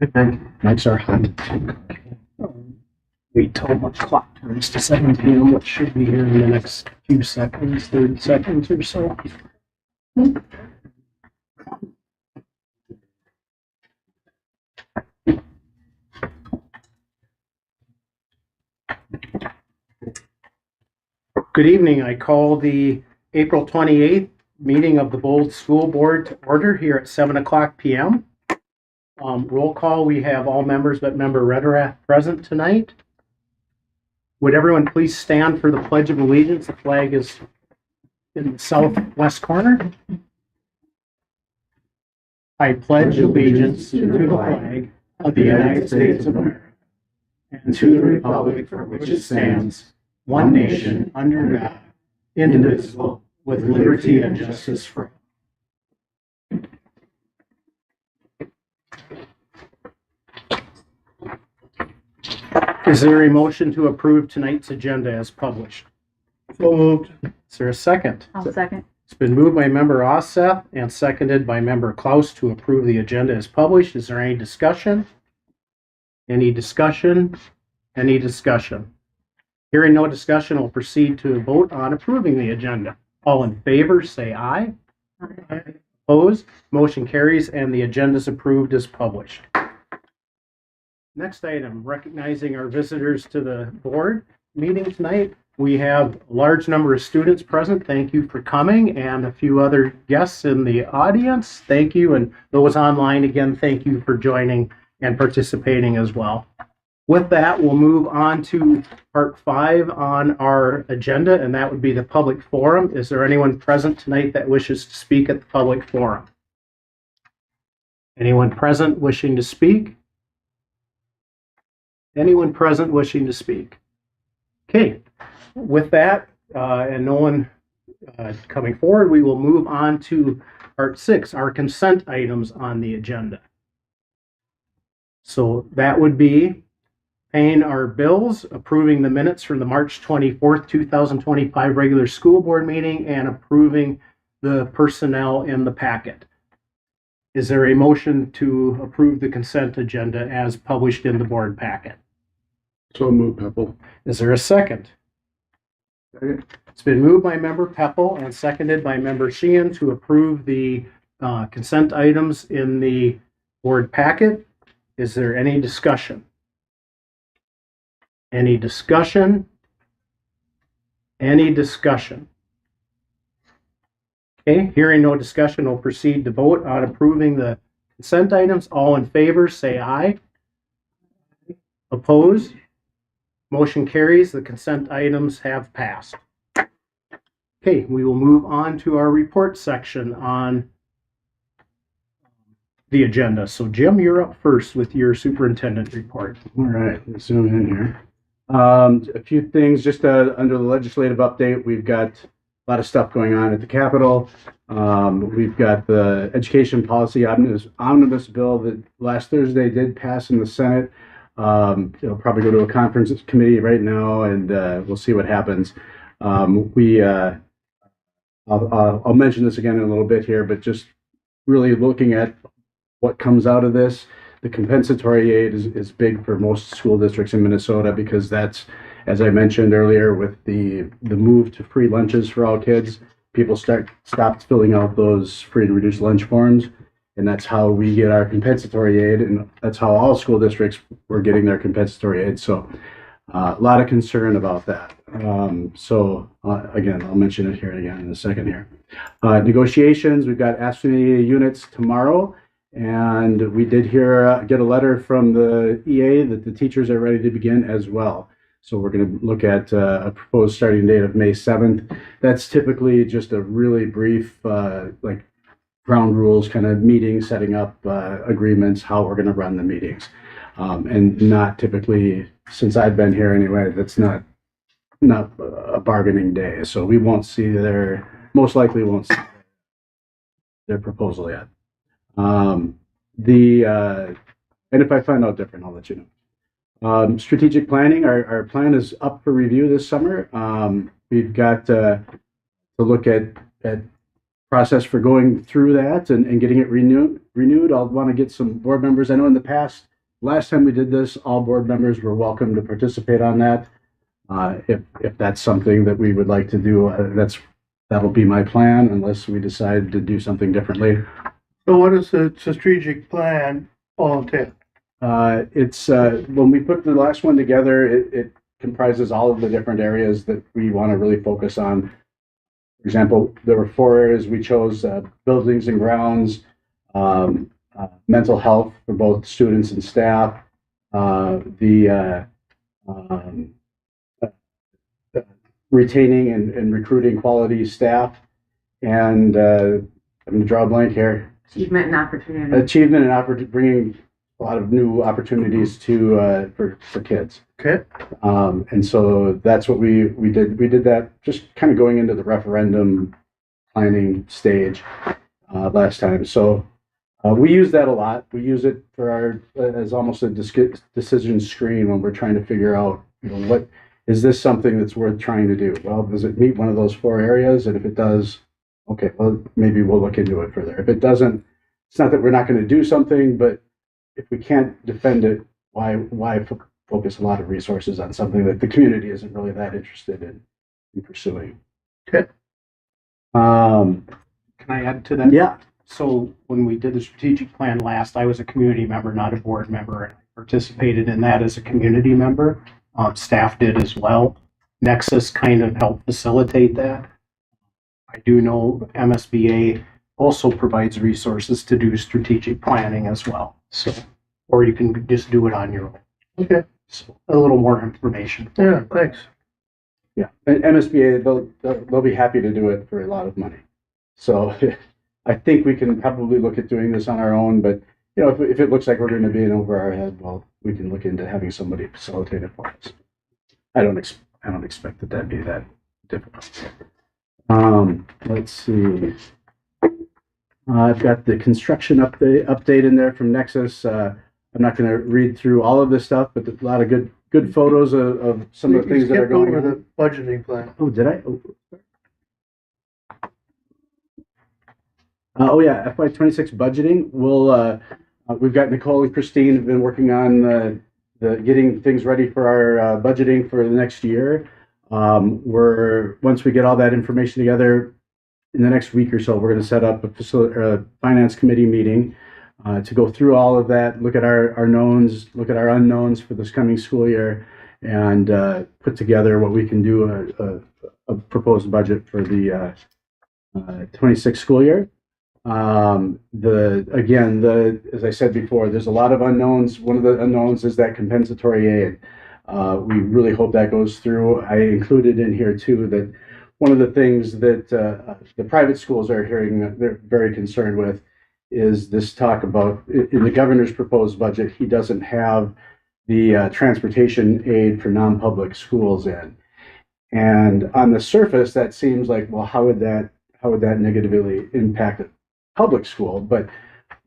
Nights are hot. Wait till the clock turns to 7 p.m., which should be here in the next few seconds, 30 seconds or so. Good evening. I call the April 28th meeting of the Bold School Board to order here at 7 o'clock p.m. Roll call, we have all members but Member Rederath present tonight. Would everyone please stand for the Pledge of Allegiance? The flag is in the southwest corner. I pledge allegiance to the flag of the United States of America and to the republic for which it stands, one nation, under God, indivisible, with liberty and justice for all. Is there a motion to approve tonight's agenda as published? So moved. Is there a second? I'll second. It's been moved by Member Osseth and seconded by Member Klaus to approve the agenda as published. Is there any discussion? Any discussion? Any discussion? Hearing no discussion, we'll proceed to a vote on approving the agenda. All in favor, say aye. Aye. Opposed? Motion carries and the agenda is approved as published. Next item, recognizing our visitors to the board meeting tonight. We have a large number of students present. Thank you for coming, and a few other guests in the audience. Thank you, and those online, again, thank you for joining and participating as well. With that, we'll move on to part 5 on our agenda, and that would be the public forum. Is there anyone present tonight that wishes to speak at the public forum? Anyone present wishing to speak? Anyone present wishing to speak? Okay, with that, and no one coming forward, we will move on to part 6, our consent items on the agenda. So that would be paying our bills, approving the minutes from the March 24th, 2025 regular school board meeting, and approving the personnel in the packet. Is there a motion to approve the consent agenda as published in the board packet? So moved, Pepple. Is there a second? Second. It's been moved by Member Pepple and seconded by Member Sheehan to approve the consent items in the board packet. Is there any discussion? Any discussion? Any discussion? Okay, hearing no discussion, we'll proceed to vote on approving the consent items. All in favor, say aye. Opposed? Motion carries. The consent items have passed. Okay, we will move on to our report section on the agenda. So Jim, you're up first with your superintendent report. All right, let's zoom in here. A few things just under the legislative update. We've got a lot of stuff going on at the Capitol. We've got the education policy omnibus bill that last Thursday did pass in the Senate. It'll probably go to a conference committee right now, and we'll see what happens. I'll mention this again in a little bit here, but just really looking at what comes out of this. The compensatory aid is big for most school districts in Minnesota because that's, as I mentioned earlier, with the move to free lunches for all kids, people stopped filling out those free and reduced lunch forms. And that's how we get our compensatory aid, and that's how all school districts were getting their compensatory aid. So a lot of concern about that. Again, I'll mention it here again in a second here. Negotiations, we've got ASME units tomorrow, and we did get a letter from the EA that the teachers are ready to begin as well. So we're going to look at a proposed starting date of May 7th. That's typically just a really brief, ground rules kind of meeting, setting up agreements, how we're going to run the meetings. And not typically, since I've been here anyway, that's not a bargaining day. So we won't see most likely won't see their proposal yet. And if I find out different, I'll let you know. Strategic planning, our plan is up for review this summer. We've got to look at process for going through that and getting it renewed. I'll want to get some board members. I know in the past, last time we did this, all board members were welcome to participate on that. If that's something that we would like to do, that'll be my plan unless we decide to do something differently. So what is the strategic plan all entail? It's when we put the last one together, it comprises all of the different areas that we want to really focus on. For example, there were 4 areas we chose: buildings and grounds, mental health for both students and staff, retaining and recruiting quality staff, and I'm going to draw a blank here. Achievement and opportunity. Achievement and bringing a lot of new opportunities to for kids. Okay. And so that's what we did. We did that just kind of going into the referendum planning stage last time. So we use that a lot. We use it for our as almost a decision screen when we're trying to figure out, what is this something that's worth trying to do? Well, does it meet one of those 4 areas? And if it does, okay, well, maybe we'll look into it further. If it doesn't, it's not that we're not going to do something, but if we can't defend it, why focus a lot of resources on something that the community isn't really that interested in pursuing? Okay. Can I add to that? Yeah. So when we did the strategic plan last, I was a community member, not a board member, and I participated in that as a community member. Staff did as well. Nexus kind of helped facilitate that. I do know MSBA also provides resources to do strategic planning as well. So, or you can just do it on your own. Okay. So a little more information. Yeah, thanks. Yeah. And MSBA, they'll be happy to do it for a lot of money. So I think we can probably look at doing this on our own, but if it looks like we're going to be in over our head, well, we can look into having somebody facilitate it for us. I don't expect that'd be that difficult. Let's see. I've got the construction update in there from Nexus. I'm not going to read through all of this stuff, but there's a lot of good photos of some of the things that are going over on. the budgeting plan. Oh, did I? Oh yeah, FY26 budgeting. We've got Nicole and Christine have been working on the getting things ready for our budgeting for the next year. Once we get all that information together in the next week or so, we're going to set up a finance committee meeting to go through all of that, look at our knowns, look at our unknowns for this coming school year, and put together what we can do a proposed budget for the 26 school year. As I said before, there's a lot of unknowns. One of the unknowns is that compensatory aid. We really hope that goes through. I included in here too that one of the things that the private schools are hearing that they're very concerned with is this talk about in the governor's proposed budget, he doesn't have the transportation aid for non-public schools in. And on the surface, that seems like, well, how would that negatively impact a public school? But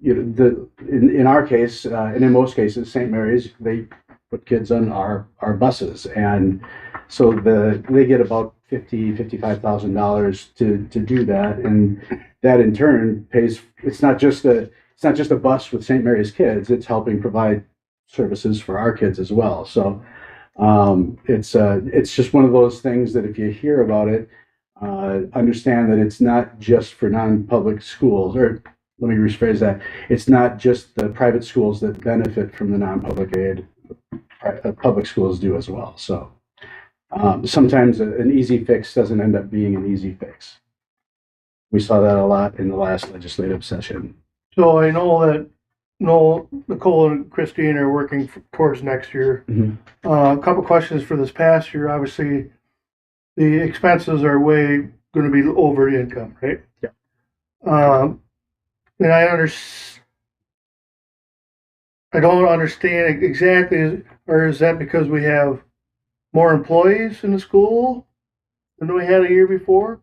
in our case, and in most cases, St. Mary's, they put kids on our buses, and so they get about $55,000 to do that, and that in turn pays. It's not just a bus with St. Mary's kids. It's helping provide services for our kids as well. So it's just one of those things that if you hear about it, understand that it's not just for non-public schools, or let me rephrase that. It's not just the private schools that benefit from the non-public aid. Public schools do as well. So sometimes an easy fix doesn't end up being an easy fix. We saw that a lot in the last legislative session. So I know that Nicole and Christine are working towards next year. Mm-hmm. A couple questions for this past year. Obviously, the expenses are way going to be over the income, right? Yeah. And I don't understand exactly, or is that because we have more employees in the school than we had a year before?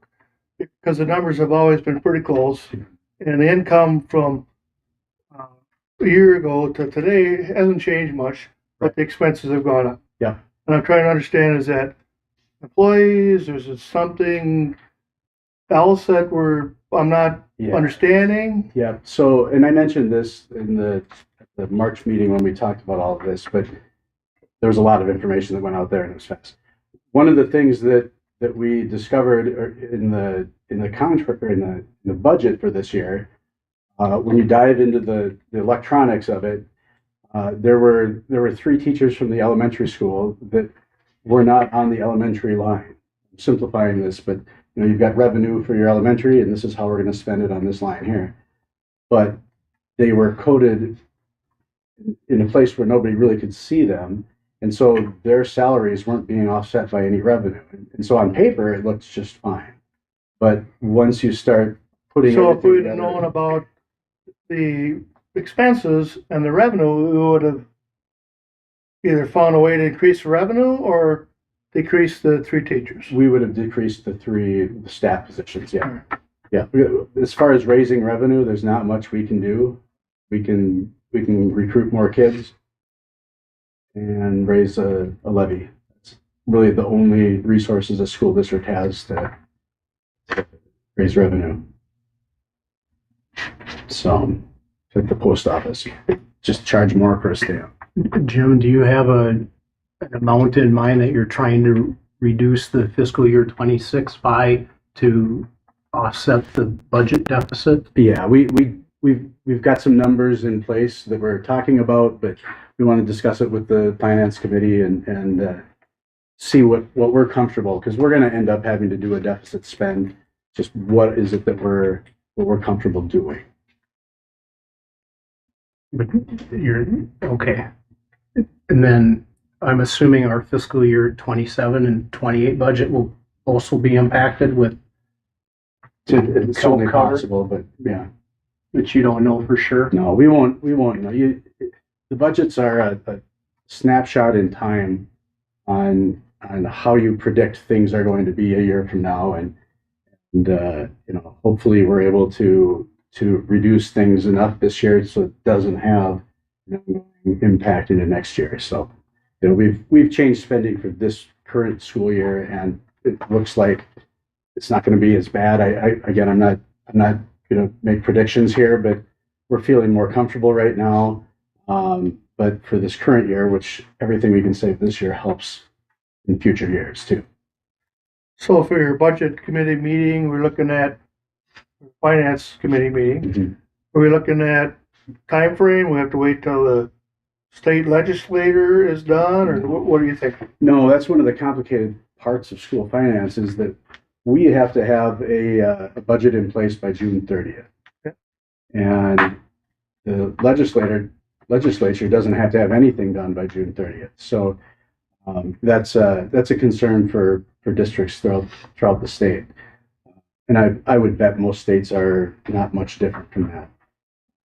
Because the numbers have always been pretty close, and the income from a year ago to today hasn't changed much, but the expenses have gone up. Yeah. And I'm trying to understand, is that employees, or is it something else that I'm not Yeah. understanding? Yeah. So, and I mentioned this in the March meeting when we talked about all of this, but there was a lot of information that went out there and it was fast. One of the things that we discovered in the contract or in the budget for this year, when you dive into the electronics of it, there were three teachers from the elementary school that were not on the elementary line. I'm simplifying this, but you've got revenue for your elementary, and this is how we're going to spend it on this line here. But they were coded in a place where nobody really could see them, and so their salaries weren't being offset by any revenue. And so on paper, it looks just fine. But once you start putting So if everything we'd together, known about the expenses and the revenue, we would have either found a way to increase the revenue or decrease the three teachers. we would have decreased the staff positions. Yeah. Yeah. As far as raising revenue, there's not much we can do. We can recruit more kids and raise a levy. It's really the only resources a school district has to raise revenue. So, like the post office, just charge more for a stamp. Jim, do you have an amount in mind that you're trying to reduce the fiscal year 26 by to offset the budget deficit? Yeah, we've got some numbers in place that we're talking about, but we want to discuss it with the finance committee and see what we're comfortable, because we're going to end up having to do a deficit spend. Just what is it that we're comfortable doing? But you're okay. And then I'm assuming our fiscal year 27 and 28 budget will also be impacted with It's certainly cover? possible, but yeah, that you don't know for sure. no, we won't know. The budgets are a snapshot in time on how you predict things are going to be a year from now, and hopefully we're able to reduce things enough this year so it doesn't have impact into next year. So we've changed spending for this current school year, and it looks like it's not going to be as bad. I'm not going to make predictions here, but we're feeling more comfortable right now. But for this current year, which everything we can save this year helps in future years too. So for your budget committee meeting, we're looking at finance committee meeting. Mm-hmm. Are we looking at time frame? We have to wait till the state legislator is done, or what do you think? No, that's one of the complicated parts of school finance is that we have to have a budget in place by June 30th. Okay. And the legislature doesn't have to have anything done by June 30th. So that's a concern for districts throughout the state. And I would bet most states are not much different from that.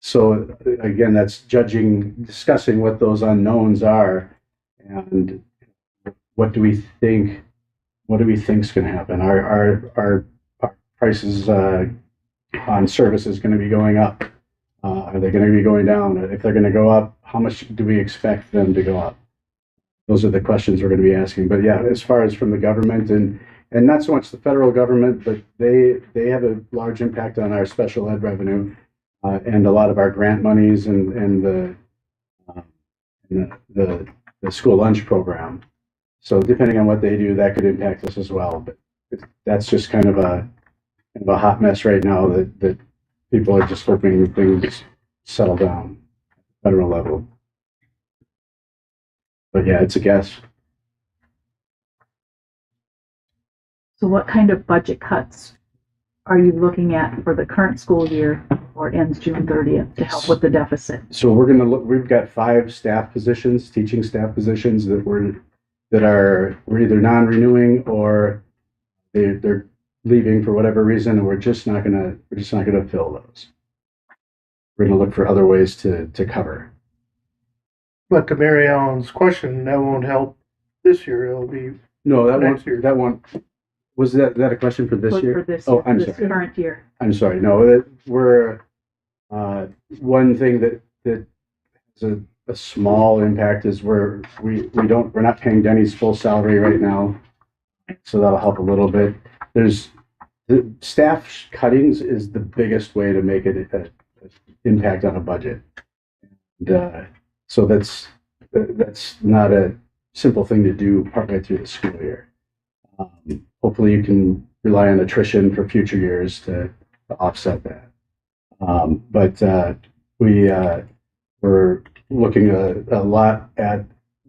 So again, that's discussing what those unknowns are, and what do we think is going to happen? Are prices on services going to be going up? Are they going to be going down? If they're going to go up, how much do we expect them to go up? Those are the questions we're going to be asking. But yeah, as far as from the government and not so much the federal government, but they have a large impact on our special ed revenue and a lot of our grant monies and the school lunch program. So depending on what they do, that could impact us as well. But that's just kind of a hot mess right now that people are just hoping things settle down at the federal level. But yeah, it's a guess. So what kind of budget cuts are you looking at for the current school year, or it ends June 30th, to help with the deficit? So we're going to look. We've got 5 staff positions, teaching staff positions that we're either non-renewing or they're leaving for whatever reason, and we're just not gonna fill those. We're going to look for other ways to cover. But to Mary Ellen's question, that won't help this year. It'll be No, next year. that one. Was that a question for this year? For this Oh, year, I'm this sorry. current year. I'm sorry. No, that we're one thing that has a small impact is we're not paying Denny's full salary right now, so that'll help a little bit. There's the staff cuttings is the biggest way to make it an impact on a budget. And, so that's not a simple thing to do partway through the school year. Hopefully you can rely on attrition for future years to offset that. But we're looking a lot at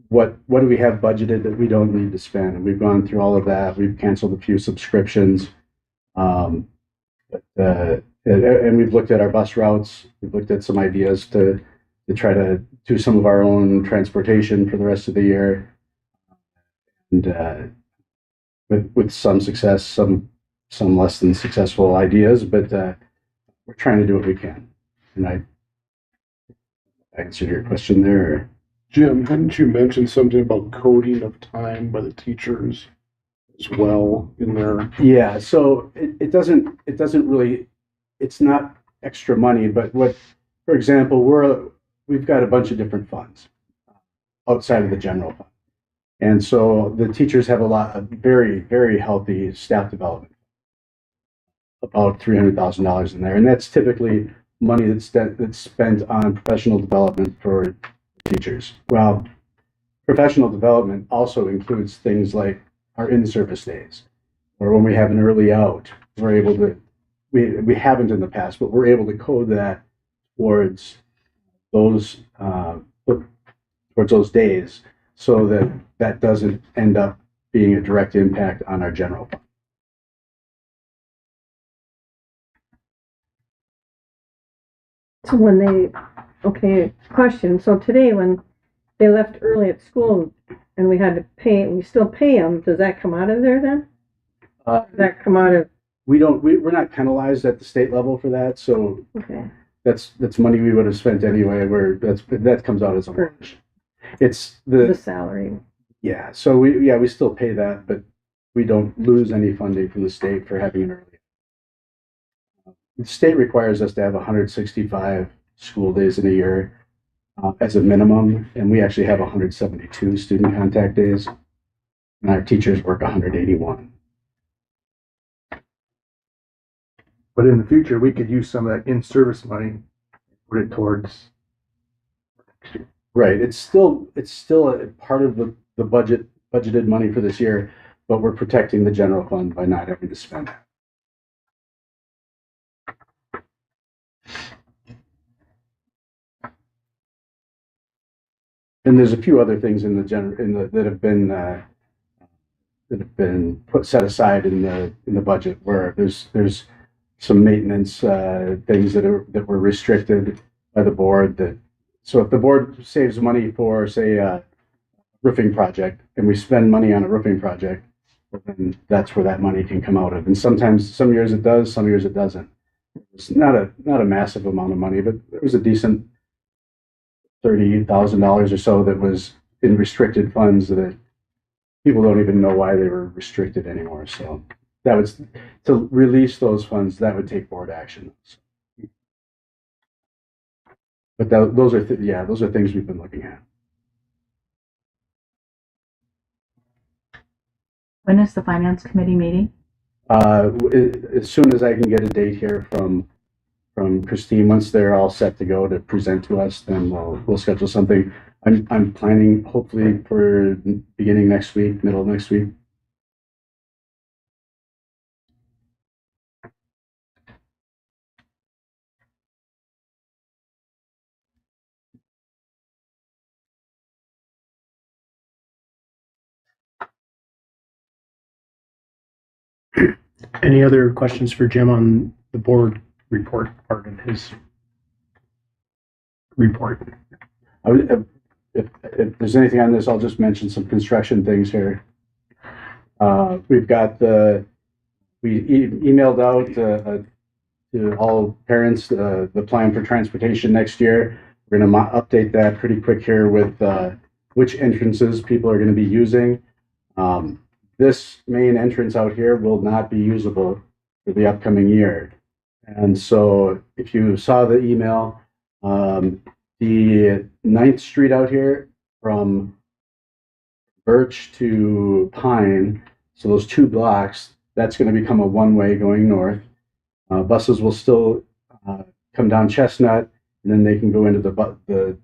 what do we have budgeted that we don't need to spend. And we've gone through all of that. We've canceled a few subscriptions. And we've looked at our bus routes. We've looked at some ideas to try to do some of our own transportation for the rest of the year. And with some success, some less than successful ideas, but we're trying to do what we can. And I answered your question there. Jim, hadn't you mentioned something about coding of time by the teachers as well in there? Yeah, so it doesn't really, it's not extra money, but for example, we've got a bunch of different funds outside of the general fund. And so the teachers have a lot of very, very healthy staff development, about $300,000 in there. And that's typically money that's spent on professional development for teachers. Well, professional development also includes things like our in-service days, or when we have an early out, we're able to, we haven't in the past, but we're able to code that towards those days, so that doesn't end up being a direct impact on our general fund. So question. So today when they left early at school and we had to pay, we still pay them, does that come out of there then? Does that come out of? We're not penalized at the state level for that, so Okay. that's money we would have spent anyway, where that comes out as a wash. It's The salary. yeah, so we still pay that, but we don't lose any funding from the state for having an early. The state requires us to have 165 school days in a year as a minimum, and we actually have 172 student contact days, and our teachers work 181. But in the future, we could use some of that in-service money, put it towards. Right. It's still a part of the budgeted money for this year, but we're protecting the general fund by not having to spend it. And there's a few other things that have been set aside in the budget, where there's some maintenance things that were restricted by the board. So if the board saves money for, say, a roofing project, and we spend money on a roofing project, then that's where that money can come out of. And sometimes, some years it does, some years it doesn't. It's not a massive amount of money, but it was a decent $30,000 or so that was in restricted funds that people don't even know why they were restricted anymore. So that was to release those funds. That would take board action. But those are things we've been looking at. When is the finance committee meeting? As soon as I can get a date here from Christine, once they're all set to go to present to us, then we'll schedule something. I'm planning hopefully for beginning next week, middle of next week. Any other questions for Jim on the board report part of his report? If there's anything on this, I'll just mention some construction things here. We've got we emailed out to all parents the plan for transportation next year. We're going to update that pretty quick here with which entrances people are going to be using. This main entrance out here will not be usable for the upcoming year. And so if you saw the email, the 9th Street out here from Birch to Pine, so those 2 blocks, That's going to become a one-way going north. Buses will still come down Chestnut, and then they can go into the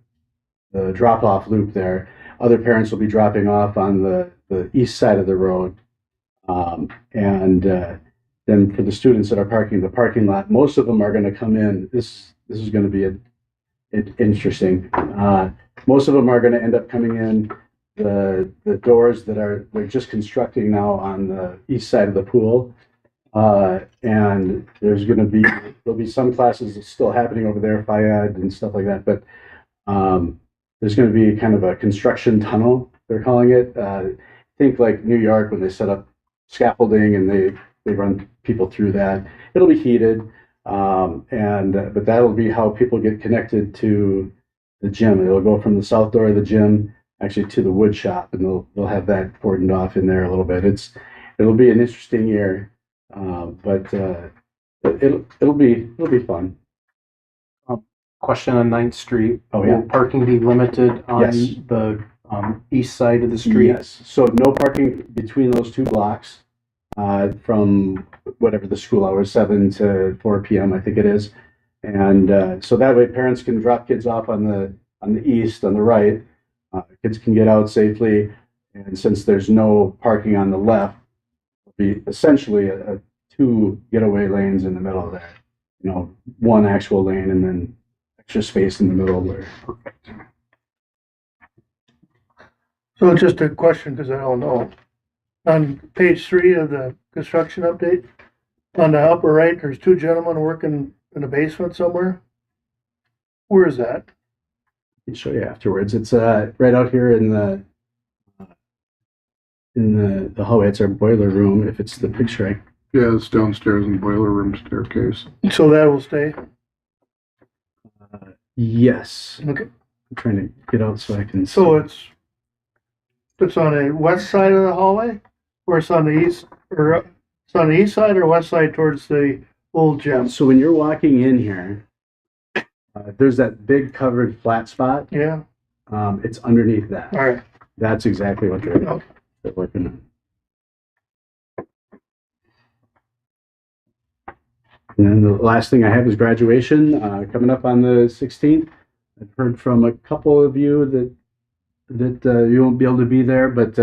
drop-off loop there. Other parents will be dropping off on the east side of the road. Then for the students that are parking in the parking lot, most of them are going to come in. This is going to be interesting. Most of them are going to end up coming in the doors that they're just constructing now on the east side of the pool. And there'll be some classes that's still happening over there, FIAD and stuff like that. But there's going to be kind of a construction tunnel, they're calling it. Think like New York when they set up scaffolding and they run people through that. It'll be heated, but that'll be how people get connected to the gym. It'll go from the south door of the gym actually to the wood shop, and they'll have that cordoned off in there a little bit. It'll be an interesting year, but it'll be fun. Question on 9th Street. Oh, yeah. Will parking be limited on Yes. the east side of the street? Yes. So no parking between those two blocks from whatever the school hours, 7 to 4 p.m. I think it is, and so that way parents can drop kids off on the east, on the right. Kids can get out safely, and since there's no parking on the left, it'll be essentially a 2 getaway lanes in the middle there. You know, 1 actual lane and then extra space in the middle where. So just a question, because I don't know. On page 3 of the construction update, on the upper right, there's 2 gentlemen working in the basement somewhere. Where is that? I can show you afterwards. It's right out here in the hallway. It's our boiler room. If it's the picture, Yeah, it's downstairs in the boiler room staircase. So that will stay? yes. Okay. I'm trying to get out so I can. So it's on the west side of the hallway? Or it's on the east, or it's on the east side or west side towards the old gym? So when you're walking in here, there's that big covered flat spot. Yeah, It's underneath that. all right. That's exactly what they're Okay. working on. And then the last thing I have is graduation coming up on the 16th. I've heard from a couple of you that you won't be able to be there, but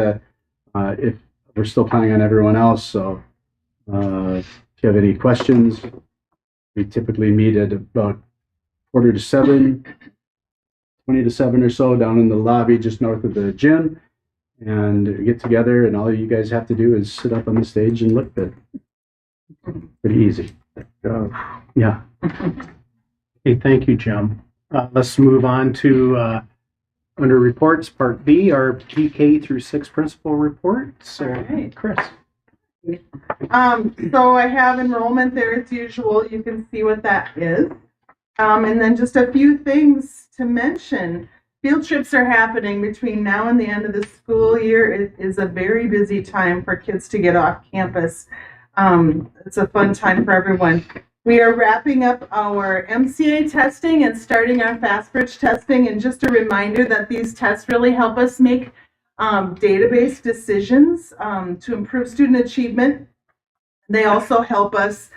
if we're still planning on everyone else, so if you have any questions, we typically meet at about 6:45, 20 to 7 or so down in the lobby just north of the gym, and get together, and all you guys have to do is sit up on the stage and look good. Pretty easy. Yeah. Okay, thank you, Jim. Let's move on to under reports, Part B, our PK through 6 principal report. So, All right. Chris. So I have enrollment there as usual. You can see what that is. And then just a few things to mention. Field trips are happening between now and the end of the school year. It is a very busy time for kids to get off campus. It's a fun time for everyone. We are wrapping up our MCA testing and starting our FastBridge testing. And just a reminder that these tests really help us make database decisions to improve student achievement. They also help us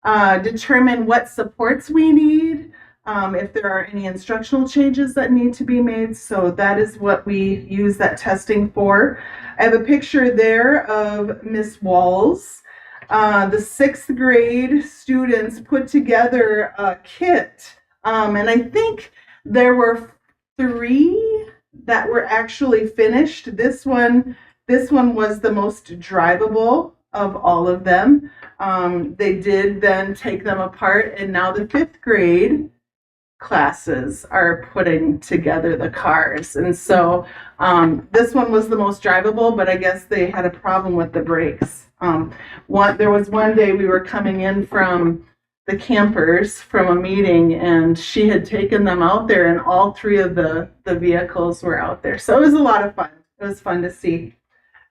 determine what supports we need, if there are any instructional changes that need to be made. So that is what we use that testing for. I have a picture there of Miss Walls. The 6th grade students put together a kit, and I think there were 3 that were actually finished. This one was the most drivable of all of them. They did then take them apart, and now the 5th grade classes are putting together the cars. And so this one was the most drivable, but I guess they had a problem with the brakes. There was one day we were coming in from the campers from a meeting, and she had taken them out there, and all 3 of the vehicles were out there. So it was a lot of fun. It was fun to see.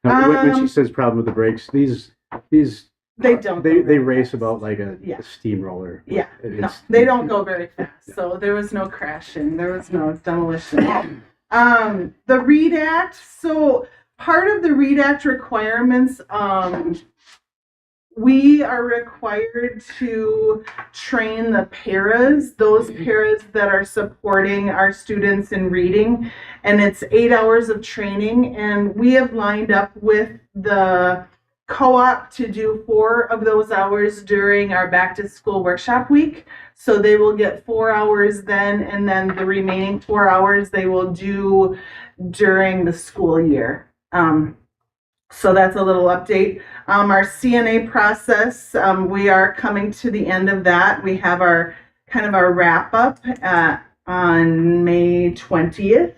Now, when she says problem with the brakes, these They don't. they go very race fast. about like Yeah. a steamroller. Yeah, no, It's- they don't go very fast. So there was no crashing. There was no demolition. The READ Act. So part of the READ Act requirements we are required to train the paras, those paras that are supporting our students in reading, and it's 8 hours of training, and we have lined up with the co-op to do 4 of those hours during our back to school workshop week. So they will get 4 hours then, and then the remaining 4 hours they will do during the school year. So that's a little update. Our CNA process, we are coming to the end of that. We have our kind of our wrap up on May 20th.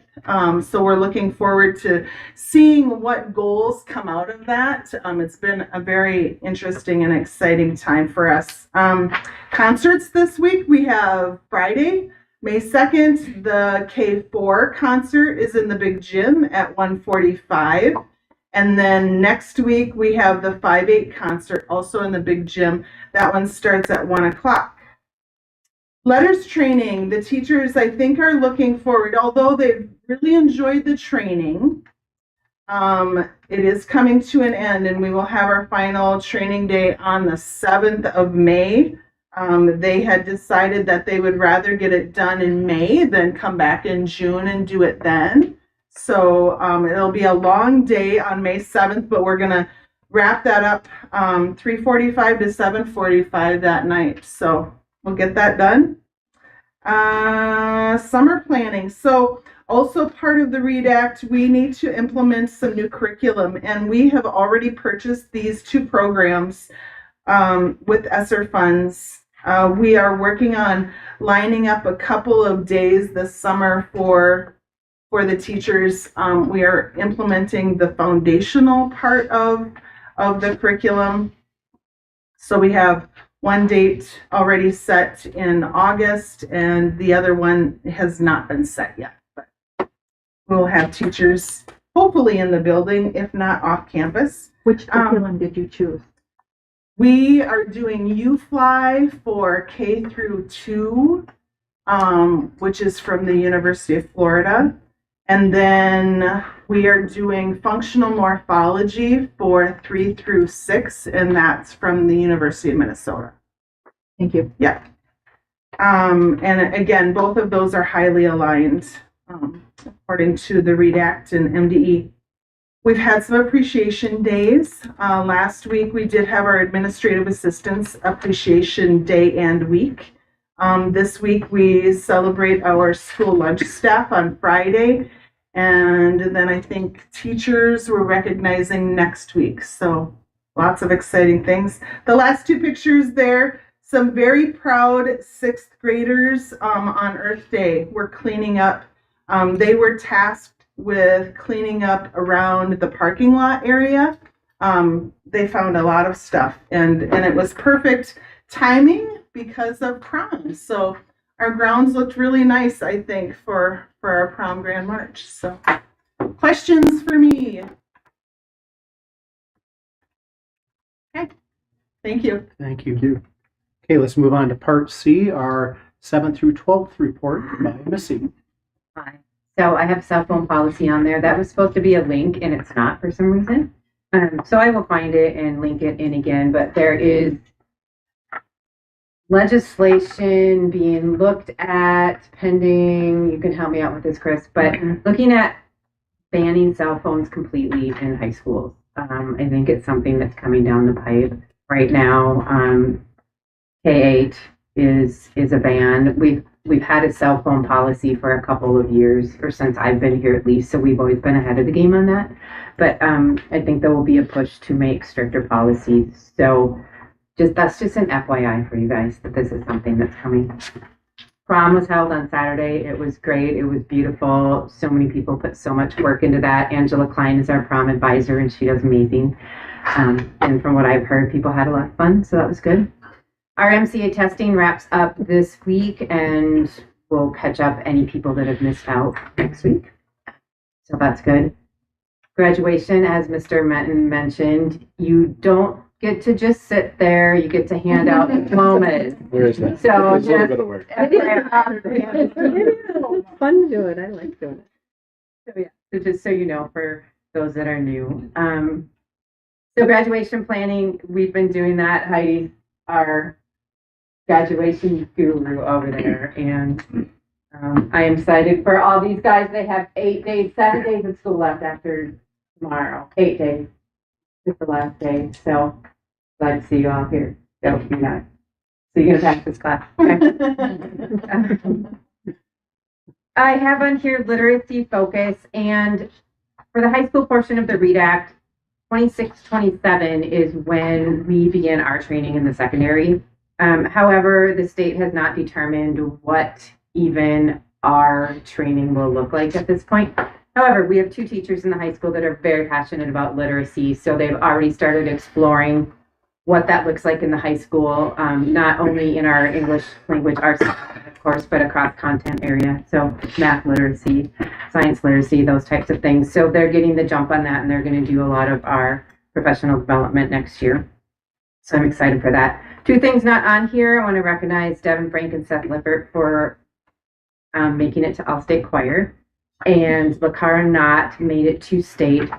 So we're looking forward to seeing what goals come out of that. It's been a very interesting and exciting time for us. Concerts this week, we have Friday, May 2nd, the K4 concert is in the big gym at 1:45. And then next week we have the 5/8 concert also in the big gym. That one starts at 1 o'clock. Letters training, the teachers I think are looking forward, although they've really enjoyed the training. It is coming to an end and we will have our final training day on the 7th of May. They had decided that they would rather get it done in May than come back in June and do it then. So it'll be a long day on May 7th, but we're going to wrap that up 3:45 to 7:45 that night. So we'll get that done. Summer planning. So also part of the READ Act, we need to implement some new curriculum, and we have already purchased these 2 programs with ESSER funds. We are working on lining up a couple of days this summer for the teachers. We are implementing the foundational part of the curriculum. So we have one date already set in August, and the other one has not been set yet. But we'll have teachers hopefully in the building, if not off campus. Which curriculum did you choose? We are doing UFly for K through 2, which is from the University of Florida. And then we are doing functional morphology for 3 through 6, and that's from the University of Minnesota. Thank you. Yeah. And again, both of those are highly aligned according to the READ Act and MDE. We've had some appreciation days. Last week we did have our administrative assistants appreciation day and week. This week we celebrate our school lunch staff on Friday, and then I think teachers we're recognizing next week. So lots of exciting things. The last 2 pictures there, some very proud 6th graders on Earth Day were cleaning up. They were tasked with cleaning up around the parking lot area. They found a lot of stuff, and it was perfect timing because of prom. So our grounds looked really nice, I think, for our prom grand march. So questions for me? Okay, thank you. Thank you. Okay, let's move on to part C, our 7th through 12th report by Missy. Hi. So I have cell phone policy on there. That was supposed to be a link, and it's not for some reason. So I will find it and link it in again, but there is legislation being looked at pending. You can help me out with this, Chris, but looking at banning cell phones completely in high schools. I think it's something that's coming down the pipe right now. K-8 is a ban. We've had a cell phone policy for a couple of years, or since I've been here at least, so we've always been ahead of the game on that. But I think there will be a push to make stricter policies. So that's just an FYI for you guys that this is something that's coming. Prom was held on Saturday. It was great. It was beautiful. So many people put so much work into that. Angela Klein is our prom advisor, and she does amazing. And from what I've heard, people had a lot of fun, so that was good. Our MCA testing wraps up this week, and we'll catch up any people that have missed out next week. So that's good. Graduation, as Mr. Menton mentioned, you don't get to just sit there. You get to hand out diplomas. Where is that? So It's a little bit of work. It's fun to do it. I like doing it. So yeah, so just so you know, for those that are new. So graduation planning, we've been doing that. Heidi's our graduation guru over there, and I am excited for all these guys. They have 8 days, 7 days of school left after tomorrow. 8 days. It's the last day, so glad to see you all here. So you're not. So you're gonna pass this class. Okay? I have on here literacy focus, and for the high school portion of the READ Act, 26-27 is when we begin our training in the secondary. However, the state has not determined what even our training will look like at this point. However, we have 2 teachers in the high school that are very passionate about literacy, so they've already started exploring what that looks like in the high school, not only in our English language arts, of course, but across content area. So math literacy, science literacy, those types of things. So they're getting the jump on that, and they're going to do a lot of our professional development next year. So I'm excited for that. 2 things not on here. I want to recognize Devin Frank and Seth Lippert for making it to All-State Choir. And Lakara Knott made it to state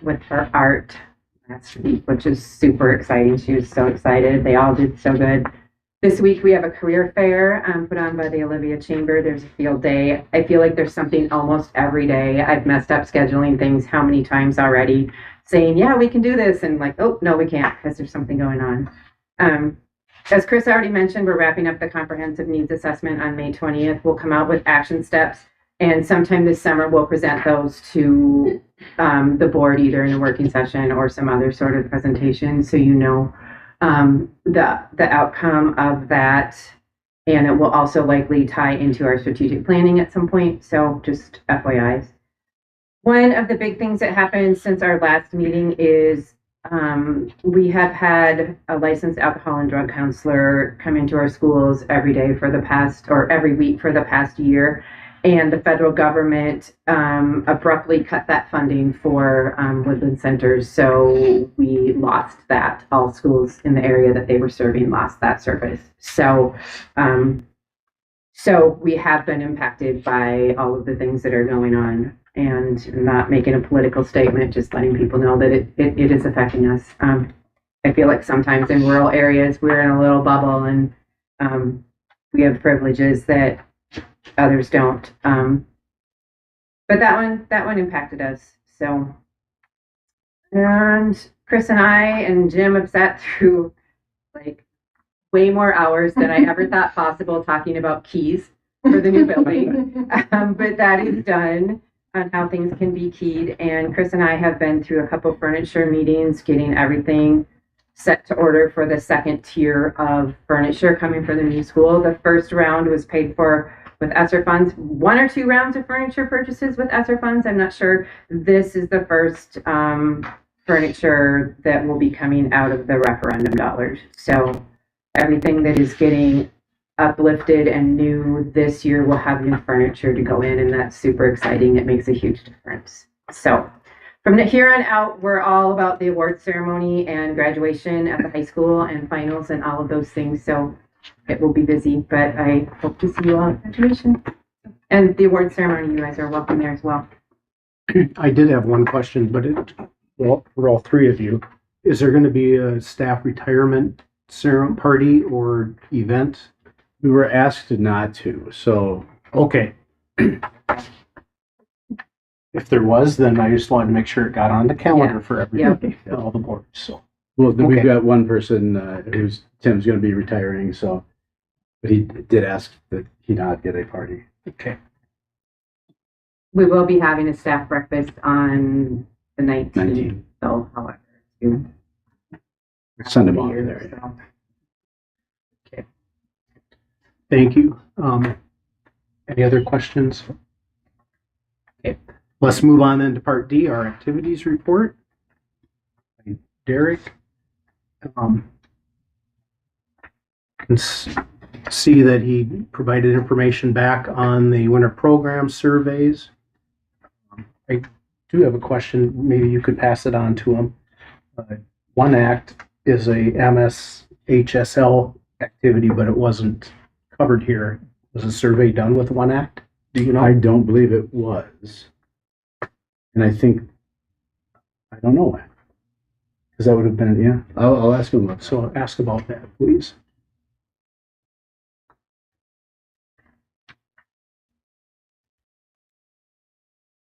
with her art last week, which is super exciting. She was so excited. They all did so good. This week we have a career fair put on by the Olivia Chamber. There's a field day. I feel like there's something almost every day. I've messed up scheduling things how many times already, saying, yeah, we can do this. And like, oh, no, we can't because there's something going on. As Chris already mentioned, we're wrapping up the comprehensive needs assessment on May 20th. We'll come out with action steps. And sometime this summer, we'll present those to the board, either in a working session or some other sort of presentation, so you know the outcome of that. And it will also likely tie into our strategic planning at some point. So just FYIs. One of the big things that happened since our last meeting is we have had a licensed alcohol and drug counselor come into our schools every day for the past, or every week for the past year. And the federal government abruptly cut that funding for woodland centers. So we lost that. All schools in the area that they were serving lost that service. So we have been impacted by all of the things that are going on, and not making a political statement, just letting people know that it is affecting us. I feel like sometimes in rural areas, we're in a little bubble, and we have privileges that others don't. But that one impacted us. So, and Chris and I and Jim have sat through like way more hours than I ever thought possible talking about keys for the new building. But that is done on how things can be keyed. And Chris and I have been through a couple furniture meetings, getting everything set to order for the second tier of furniture coming for the new school. The first round was paid for with ESSER funds, 1 or 2 rounds of furniture purchases with ESSER funds. I'm not sure. This is the first furniture that will be coming out of the referendum dollars. So everything that is getting uplifted and new this year will have new furniture to go in, and that's super exciting. It makes a huge difference. So from here on out, we're all about the award ceremony and graduation at the high school and finals and all of those things. So it will be busy, but I hope to see you all at graduation. And the award ceremony, you guys are welcome there as well. I did have one question, but well, for all 3 of you, is there going to be a staff retirement ceremony, party, or event? We were asked not to, so. Okay. If there was, then I just wanted to make sure it got on the calendar for everybody, all the boards. So. Well, Okay. we've got one person Tim's going to be retiring, so, but he did ask that he not get a party. Okay. We will be having a staff breakfast on the 19th, so however, you Send him over there. so. Thank you. Any other questions? Okay. Let's move on then to part D, our activities report. Derek. Can see that he provided information back on the winter program surveys. I do have a question. Maybe you could pass it on to him. One Act is a MSHSL activity, but it wasn't covered here. Was a survey done with One Act? Do you know? I don't believe it was. And I don't know. Because that would have been, yeah, I'll ask him. So ask about that, please.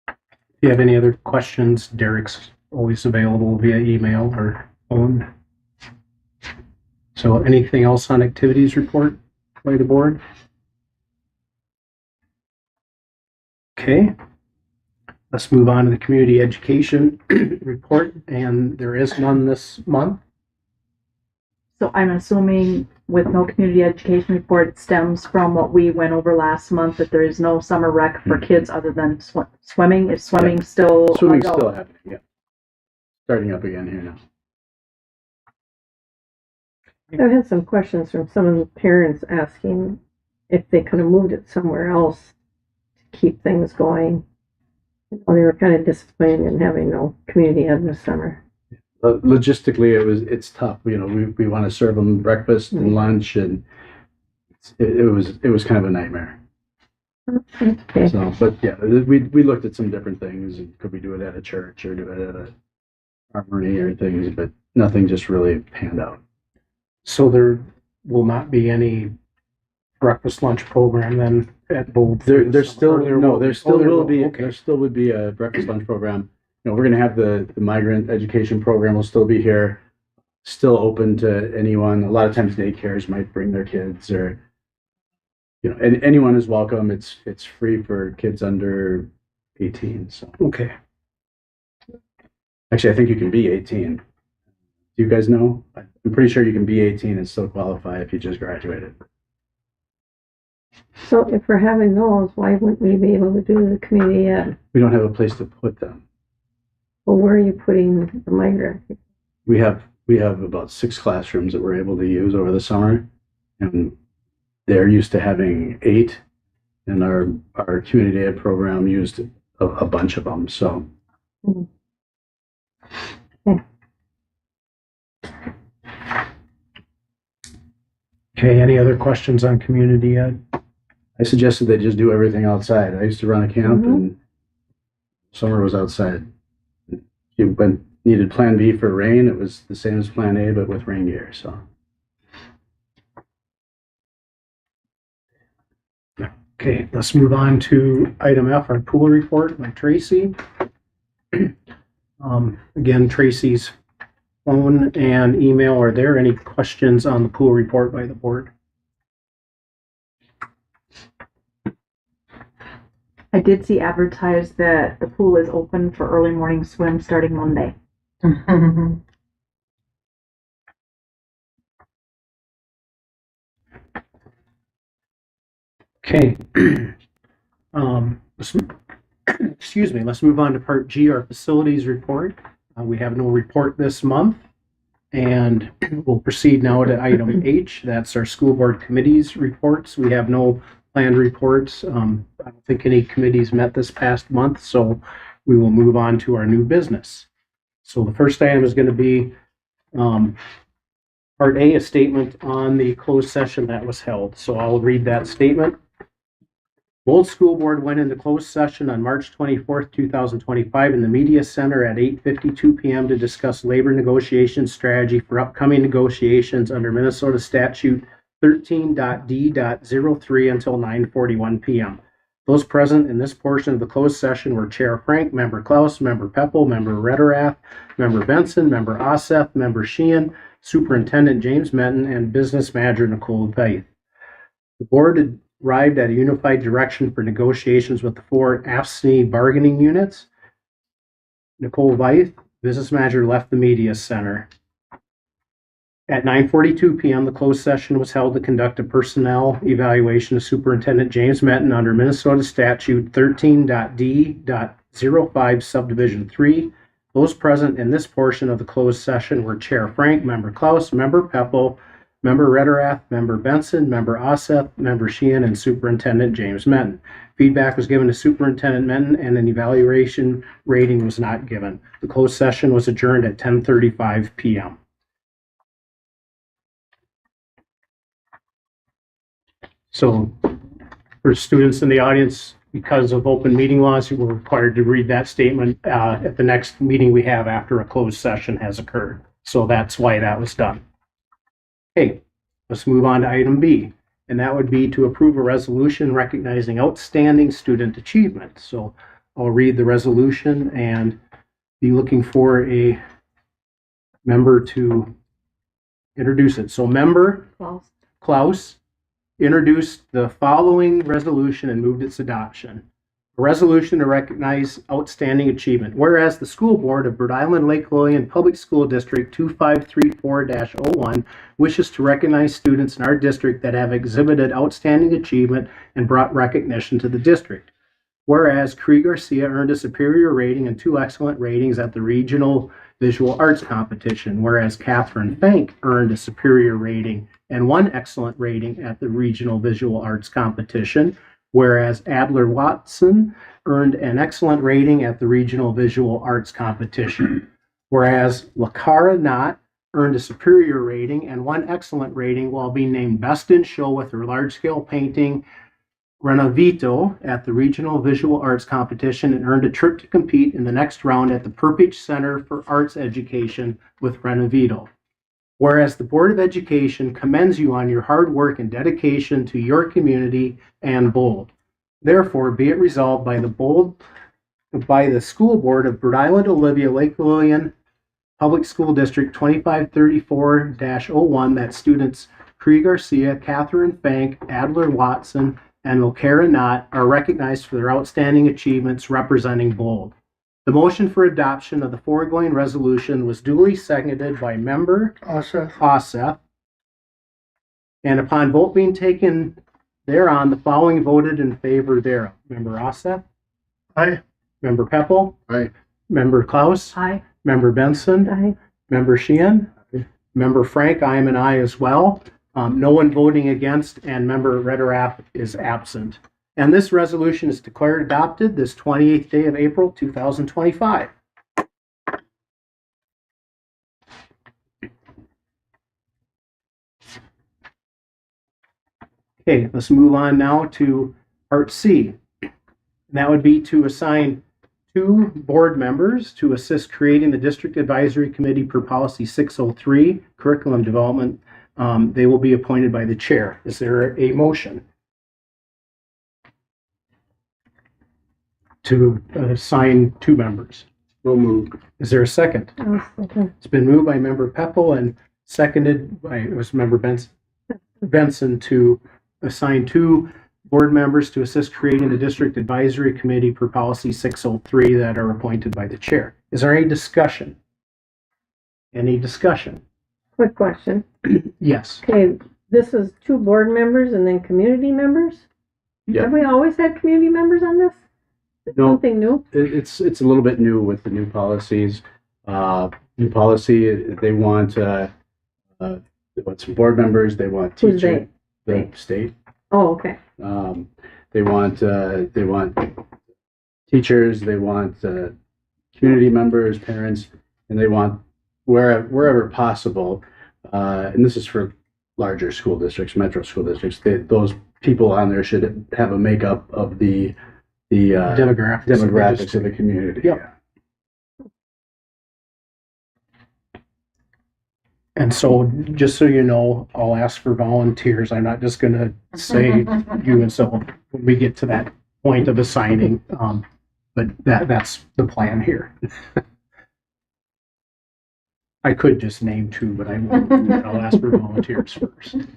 If you have any other questions, Derek's always available via email or phone. So anything else on activities report by the board? Okay. Let's move on to the community education report, and there is none this month. So I'm assuming with no community education report, it stems from what we went over last month, that there is no summer rec for kids other than swimming. Is swimming still? Swimming's ongoing? still happening, yeah. Starting up again here now. I've had some questions from some of the parents asking if they could have moved it somewhere else to keep things going. Well, they were kind of disappointed in having no community ed this summer. Logistically, it's tough. You know, we want to serve them breakfast and lunch, and it was kind of a nightmare. Okay. So, but yeah, we looked at some different things. Could we do it at a church or do it at a armory or things? But nothing just really panned out. So there will not be any breakfast lunch program then at both. There still will be. Okay. There still would be a breakfast lunch program. You know, we're going to have the migrant education program will still be here, still open to anyone. A lot of times daycares might bring their kids, or you know, and anyone is welcome. It's free for kids under 18. So Okay. actually, I think you can be 18. Do you guys know? I'm pretty sure you can be 18 and still qualify if you just graduated. So if we're having those, why wouldn't we be able to do the community ed? We don't have a place to put them. Well, where are you putting the migrant? We have about 6 classrooms that we're able to use over the summer, and they're used to having 8, and our community ed program used a bunch of them. So. Okay, any other questions on community ed? I suggested they just do everything outside. I used to run a camp, and summer was outside. If you needed Plan B for rain, it was the same as Plan A, but with rain gear. So. Okay, let's move on to item F, our pool report by Tracy. Again, Tracy's phone and email are there. Any questions on the pool report by the board? I did see advertised that the pool is open for early morning swim starting Monday. Okay. Excuse me, let's move on to part G, our facilities report. We have no report this month, and we'll proceed now to item H. That's our school board committees reports. We have no planned reports. I don't think any committees met this past month, so we will move on to our new business. So the first item is going to be part A, a statement on the closed session that was held. So I'll read that statement. Lowell School Board went into closed session on March 24th, 2025 in the Media Center at 8:52 p.m. to discuss labor negotiation strategy for upcoming negotiations under Minnesota Statute 13.d.03 until 9:41 p.m. Those present in this portion of the closed session were Chair Frank, Member Klaus, Member Peppel, Member Rederath, Member Benson, Member Oseth, Member Sheehan, Superintendent James Menton, and Business Manager Nicole Veith. The board arrived at a unified direction for negotiations with the 4 AFSCME bargaining units. Nicole Veith, business manager, left the media center. At 9:42 p.m., the closed session was held to conduct a personnel evaluation of Superintendent James Menton under Minnesota Statute 13.d.05 Subdivision 3. Those present in this portion of the closed session were Chair Frank, Member Klaus, Member Peppel, Member Rederath, Member Benson, Member Oseth, Member Sheehan, and Superintendent James Menton. Feedback was given to Superintendent Menton, and an evaluation rating was not given. The closed session was adjourned at 10:35 p.m. So for students in the audience, because of open meeting laws, you were required to read that statement at the next meeting we have after a closed session has occurred. So that's why that was done. Okay, let's move on to item B. And that would be to approve a resolution recognizing outstanding student achievement. So I'll read the resolution and be looking for a member to introduce it. So member Klaus introduced the following resolution and moved its adoption. A resolution to recognize outstanding achievement. Whereas the school board of Rhode Island Lake Lillian Public School District 2534-01 wishes to recognize students in our district that have exhibited outstanding achievement and brought recognition to the district. Whereas Cree Garcia earned a superior rating and 2 excellent ratings at the regional visual arts competition, whereas Catherine Fank earned a superior rating and 1 excellent rating at the regional visual arts competition, whereas Adler Watson earned an excellent rating at the regional visual arts competition, whereas Lakara Knott earned a superior rating and 1 excellent rating while being named Best in Show with her large-scale painting Renovito at the regional visual arts competition and earned a trip to compete in the next round at the Perpich Center for Arts Education with Renovito. Whereas the Board of Education commends you on your hard work and dedication to your community and Bold. Therefore, be it resolved by the School Board of Rhode Island Olivia Lake Lillian Public School District 2534-01 that students Cree Garcia, Catherine Fank, Adler Watson, and Lokara Knott are recognized for their outstanding achievements representing Bold. The motion for adoption of the foregoing resolution was duly seconded by member Oseth. And upon vote being taken thereon, the following voted in favor thereof. Member Oseth? Aye. Member Peppel? Aye. Member Klaus? Aye. Member Benson? Aye. Member Sheehan? Member Frank, I am an aye as well. No one voting against, and Member Rederath is absent. And this resolution is declared adopted this 28th day of April, 2025. Okay, let's move on now to Part C. And that would be to assign 2 board members to assist creating the District Advisory Committee per Policy 603, Curriculum Development. They will be appointed by the chair. Is there a motion to assign 2 members? So moved. Is there a second? It's been moved by Member Peppel and seconded by Member Benson to assign 2 board members to assist creating the District Advisory Committee per Policy 603 that are appointed by the chair. Is there any discussion? Any discussion? Quick question. Yes. Okay, this is 2 board members and then community members? Yeah. Have we always had community members on this? No, Something new? it's a little bit new with the new policies. New policy, they want some board members, they want Who's teachers, the state. Oh, okay. They want teachers, they want community members, parents, and they want wherever possible. And this is for larger school districts, metro school districts. Those people on there should have a makeup of the demographics of the community. Yep. And so, just so you know, I'll ask for volunteers. I'm not just going to say you. And so, when we get to that point of assigning, but that's the plan here. I could just name 2, but I won't. I'll ask for volunteers first.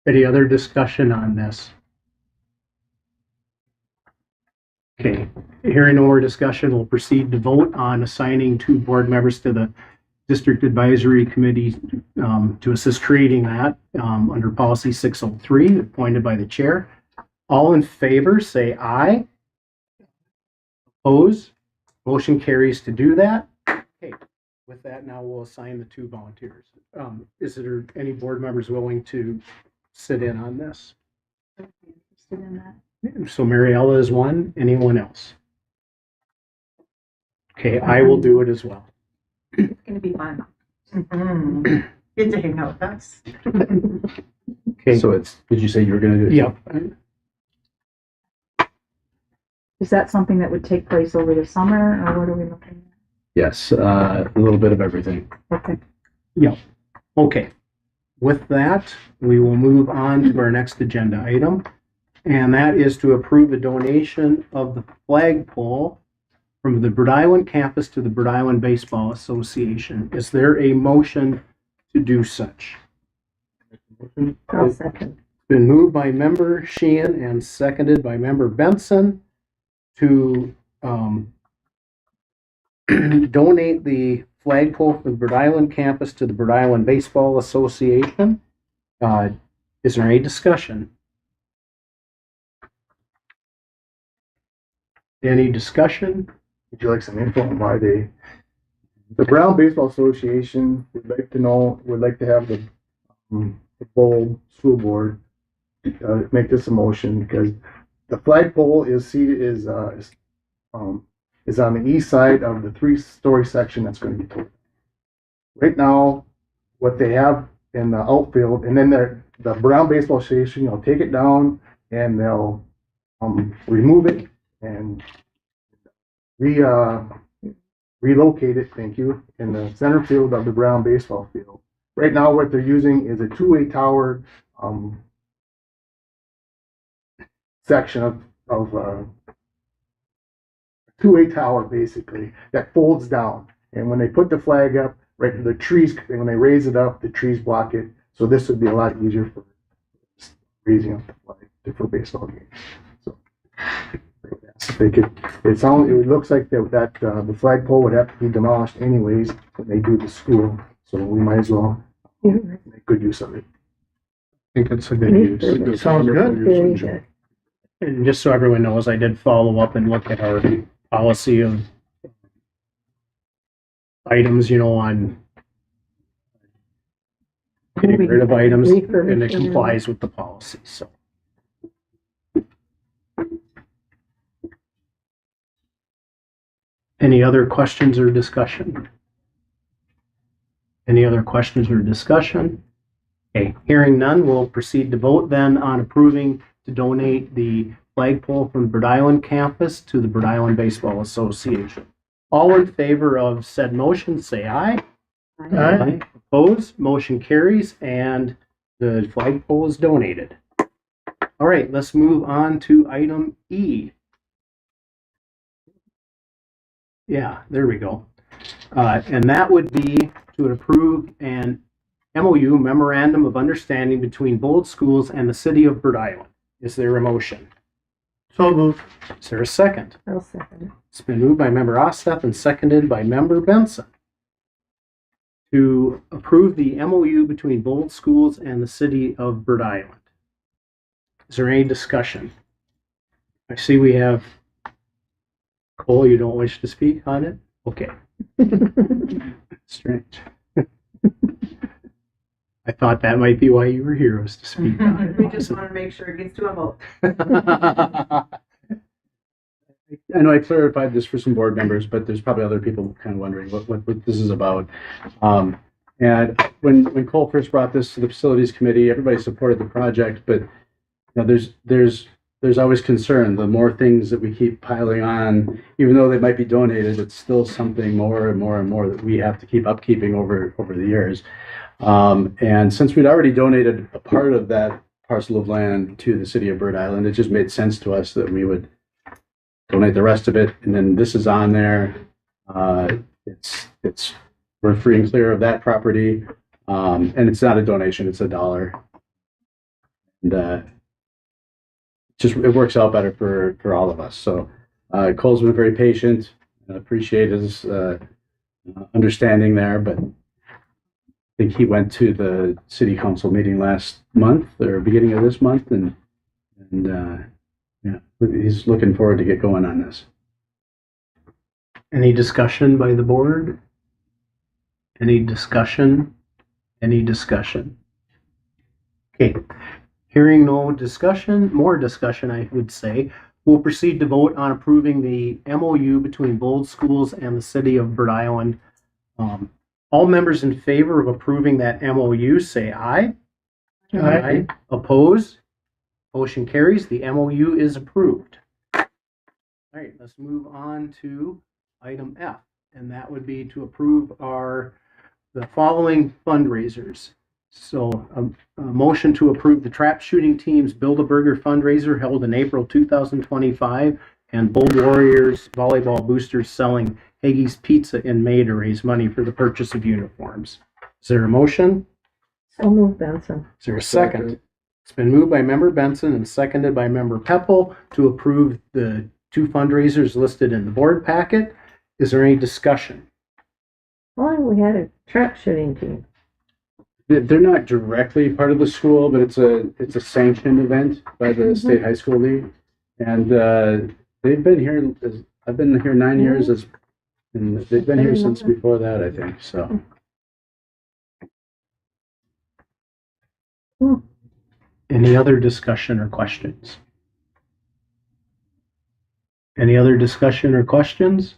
Any other discussion on this? Okay, hearing no more discussion, we'll proceed to vote on assigning 2 board members to the District Advisory Committee to assist creating that under Policy 603, appointed by the chair. All in favor, say aye. Oppose? Motion carries to do that. Okay, with that, now we'll assign the 2 volunteers. Is there any board members willing to sit in on this? Interested in that. So Mariella is one. Anyone else? Okay, I will do it as well. It's going to be fun. Mhm. Get to hang out with us. Okay. So did you say you were going to do it? Yep. Is that something that would take place over the summer, or what are we looking Yes, a little bit of everything. Okay. Okay. With that, we will move on to our next agenda item, and that is to approve a donation of the flagpole from the Rhode Island campus to the Rhode Island Baseball Association. Is there a motion to do such? I'll second. Been moved by member Sheehan and seconded by member Benson to donate the flagpole for the Rhode Island campus to the Rhode Island Baseball Association. Is there any discussion? Any discussion? Would you like some info on why the Brown Baseball Association would like to have the full school board make this a motion, because the flagpole is on the east side of the 3-story section that's going to be torn. Right now, what they have in the outfield, and then the Brown Baseball Association, take it down and they'll remove it and relocate it, thank you, in the center field of the Brown baseball field. Right now, what they're using is a two-way tower section of two-way tower, basically, that folds down. And when they put the flag up, right, the trees, when they raise it up, the trees block it. So this would be a lot easier for raising up the flag for baseball games. So they could, it looks like the flagpole would have to be demolished anyways when they do the school. So we might as well make good use of it. I think it's a good use. Sounds good. Very good. And just so everyone knows, I did follow up and look at our policy of items, on getting rid of items, and it complies with the policy, so. Any other questions or discussion? Any other questions or discussion? Okay, hearing none, we'll proceed to vote then on approving to donate the flagpole from the Rhode Island campus to the Rhode Island Baseball Association. All in favor of said motion, say aye. Aye. Opposed, motion carries, and the flagpole is donated. All right, let's move on to item E. Yeah, there we go. And that would be to approve an MOU, Memorandum of Understanding, between both schools and the city of Rhode Island. Is there a motion? So moved. Is there a second? I'll second. It's been moved by member Osteth and seconded by member Benson to approve the MOU between both schools and the city of Rhode Island. Is there any discussion? I see we have Cole, you don't wish to speak on it? Okay. Strange. I thought that might be why you were here, was to speak on it. We just want to make sure it gets to a vote. I know I clarified this for some board members, but there's probably other people kind of wondering what this is about. And when Cole first brought this to the facilities committee, everybody supported the project, but there's always concern. The more things that we keep piling on, even though they might be donated, it's still something more and more and more that we have to keep upkeeping over the years. And since we'd already donated a part of that parcel of land to the city of Rhode Island, it just made sense to us that we would donate the rest of it. And then this is on there. We're free and clear of that property. And it's not a donation, it's $1. And it works out better for all of us. So Cole's been very patient. I appreciate his understanding there, but I think he went to the city council meeting last month or beginning of this month, and yeah, he's looking forward to get going on this. Any discussion by the board? Any discussion? Any discussion? Okay. Hearing no discussion, more discussion, I would say, we'll proceed to vote on approving the MOU between both schools and the city of Rhode Island. All members in favor of approving that MOU say aye. Aye. Opposed? Motion carries. The MOU is approved. All right, let's move on to item F, and that would be to approve the following fundraisers. So a motion to approve the trap shooting team's Build-A-Burger fundraiser held in April 2025 and Bold Warriors volleyball boosters selling Hagee's Pizza in May to raise money for the purchase of uniforms. Is there a motion? So move, Benson. Is there a second? It's been moved by Member Benson and seconded by Member Peppel to approve the two fundraisers listed in the board packet. Is there any discussion? Well, we had a trap shooting team. They're not directly part of the school, but it's a sanctioned event by the State High School League. And they've been here, I've been here 9 years, and they've been here since before that, I think, so. Any other discussion or questions? Any other discussion or questions?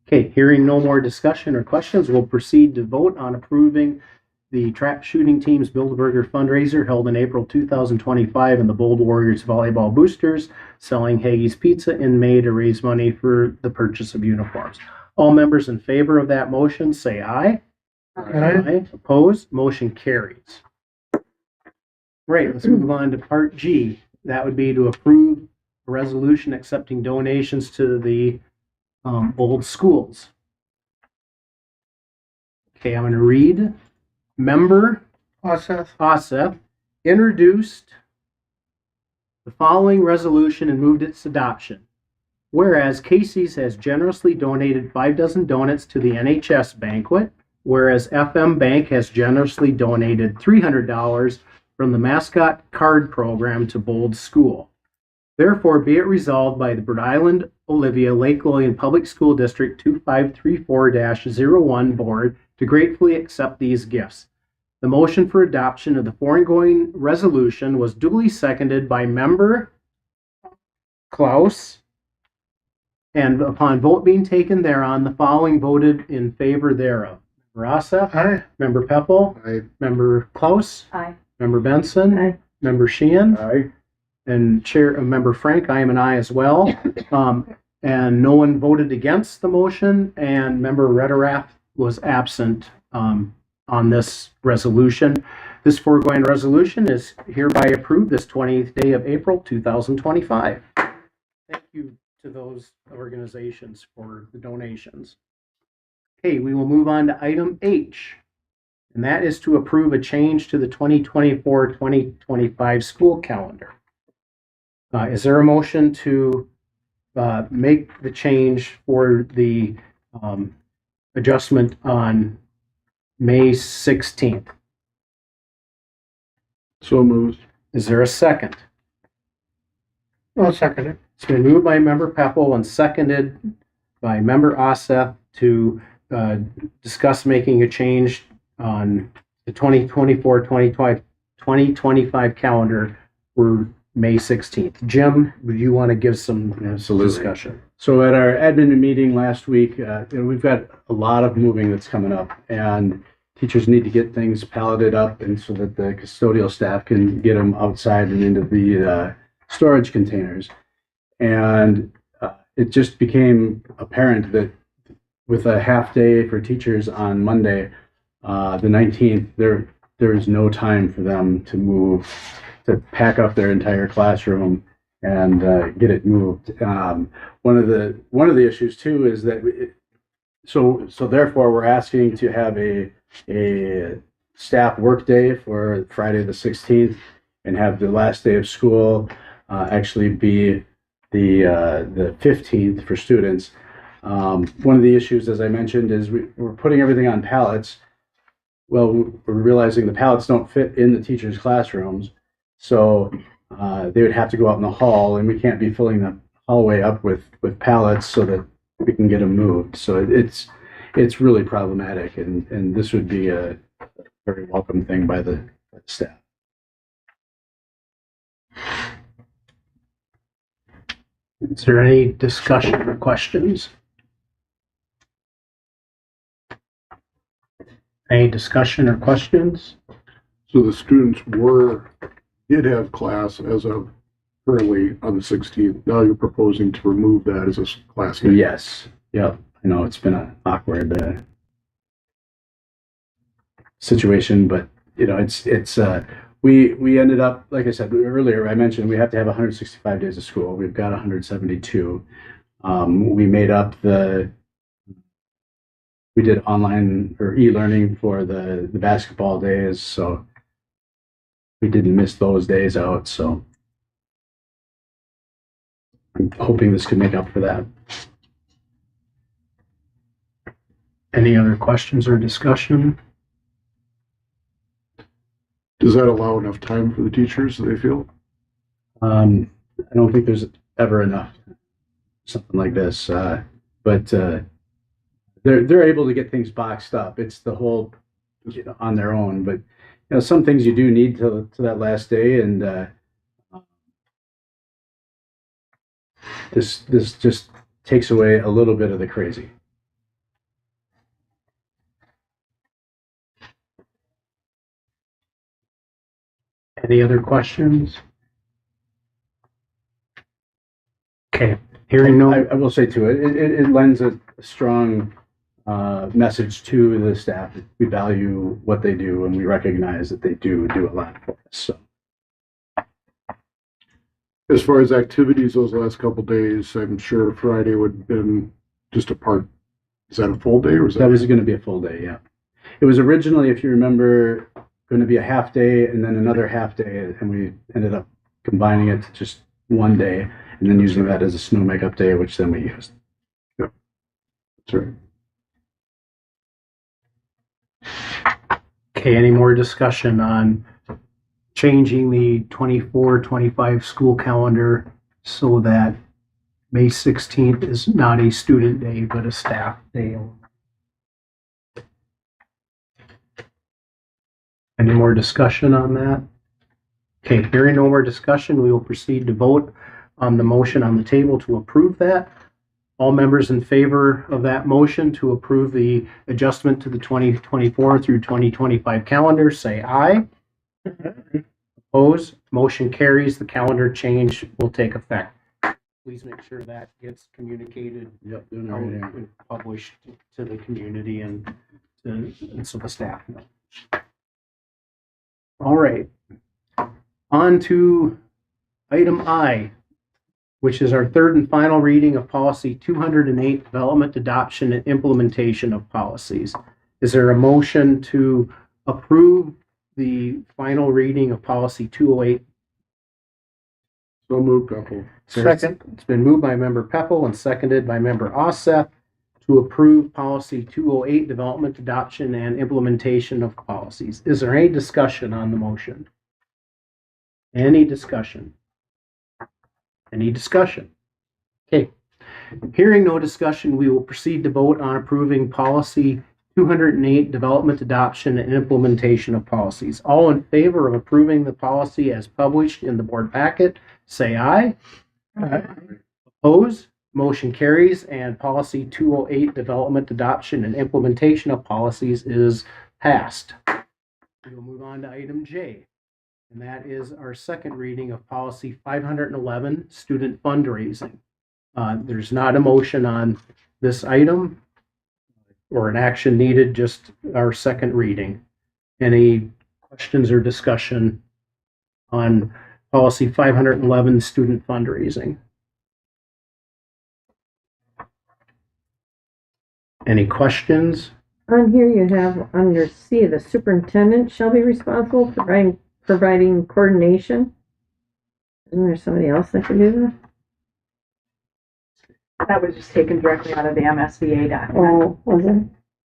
Okay, hearing no more discussion or questions, we'll proceed to vote on approving the trap shooting team's Build-A-Burger fundraiser held in April 2025 and the Bold Warriors volleyball boosters selling Hagee's Pizza in May to raise money for the purchase of uniforms. All members in favor of that motion say aye. Aye. Opposed? Motion carries. Right, let's move on to Part G. That would be to approve a resolution accepting donations to the Bold schools. Okay, I'm going to read. Member Oseth introduced the following resolution and moved its adoption. Whereas Casey's has generously donated 5 dozen donuts to the NHS banquet, whereas FM Bank has generously donated $300 from the mascot card program to Bold School. Therefore, be it resolved by the Rhode Island Olivia Lake Lillian Public School District 2534-01 Board to gratefully accept these gifts. The motion for adoption of the foregoing resolution was duly seconded by Member Klaus, and upon vote being taken thereon, the following voted in favor thereof. Member Oseth? Aye. Member Peppel? Aye. Member Klaus? Aye. Member Benson? Aye. Member Sheehan? Aye. And Member Frank, I am an aye as well. And no one voted against the motion, and Member Rederath was absent on this resolution. This foregoing resolution is hereby approved this 20th day of April 2025. Thank you to those organizations for the donations. Okay, we will move on to item H, and that is to approve a change to the 2024-2025 school calendar. Is there a motion to make the change for the adjustment on May 16th? So moved. Is there a second? I'll second it. It's been moved by Member Peppel and seconded by Member Oseth to discuss making a change on the 2024-2025 calendar for May 16th. Jim, would you want to give some discussion? So at our admin meeting last week, we've got a lot of moving that's coming up, and teachers need to get things palleted up and so that the custodial staff can get them outside and into the storage containers. And it just became apparent that with a half day for teachers on Monday, the 19th, there is no time for them to move, to pack up their entire classroom and get it moved. One of the issues too is that so therefore we're asking to have a staff work day for Friday the 16th and have the last day of school actually be the 15th for students. One of the issues, as I mentioned, is we're putting everything on pallets. Well, we're realizing the pallets don't fit in the teachers' classrooms, so they would have to go out in the hall, and we can't be filling the hallway up with pallets so that we can get them moved. So it's really problematic, and this would be a very welcome thing by the staff. Is there any discussion or questions? Any discussion or questions? So the students did have class as of currently on the 16th. Now you're proposing to remove that as a class day. Yes. Yep. I know it's been an awkward situation, but we ended up, like I said earlier, I mentioned we have to have 165 days of school. We've got 172. We did online or e-learning for the basketball days, so we didn't miss those days out. So I'm hoping this could make up for that. Any other questions or discussion? Does that allow enough time for the teachers, do they feel? I don't think there's ever enough something like this, but they're able to get things boxed up. It's the whole on their own, but some things you do need to that last day, and this just takes away a little bit of the crazy. Any other questions? Okay, hearing no. I will say too, it lends a strong message to the staff that we value what they do and we recognize that they do a lot for us. So. As far as activities those last couple days, I'm sure Friday would have been just a part. Is that a full day or was that was going to be a full day? Yeah, it was originally, if you remember, going to be a half day and then another half day, and we ended up combining it to just one day and then using that as a snow makeup day, which then we used. Yeah, that's right. Okay, any more discussion on changing the 24-25 school calendar so that May 16th is not a student day, but a staff day? Any more discussion on that? Okay, hearing no more discussion, we will proceed to vote on the motion on the table to approve that. All members in favor of that motion to approve the adjustment to the 2024 through 2025 calendar, say aye. Opposed, motion carries. The calendar change will take effect. Please make sure that gets communicated Yep, and published to the community and so the staff know. All right, on to item I, which is our third and final reading of policy 208, development, adoption, and implementation of policies. Is there a motion to approve the final reading of policy 208? So moved, Pepple. Second. It's been moved by member Peppel and seconded by member Osseth to approve policy 208, development, adoption, and implementation of policies. Is there any discussion on the motion? Any discussion? Any discussion? Okay. Hearing no discussion, we will proceed to vote on approving policy 208, development, adoption, and implementation of policies. All in favor of approving the policy as published in the board packet, say aye. Aye. Opposed? Motion carries, and policy 208, development, adoption, and implementation of policies is passed. We'll move on to item J, and that is our second reading of policy 511, student fundraising. There's not a motion on this item or an action needed, just our second reading. Any questions or discussion on policy 511, student fundraising? Any questions? On here you have under C, the superintendent shall be responsible for providing coordination. Isn't there somebody else that can do that? That was just taken directly out of the MSBA document. Oh, was it?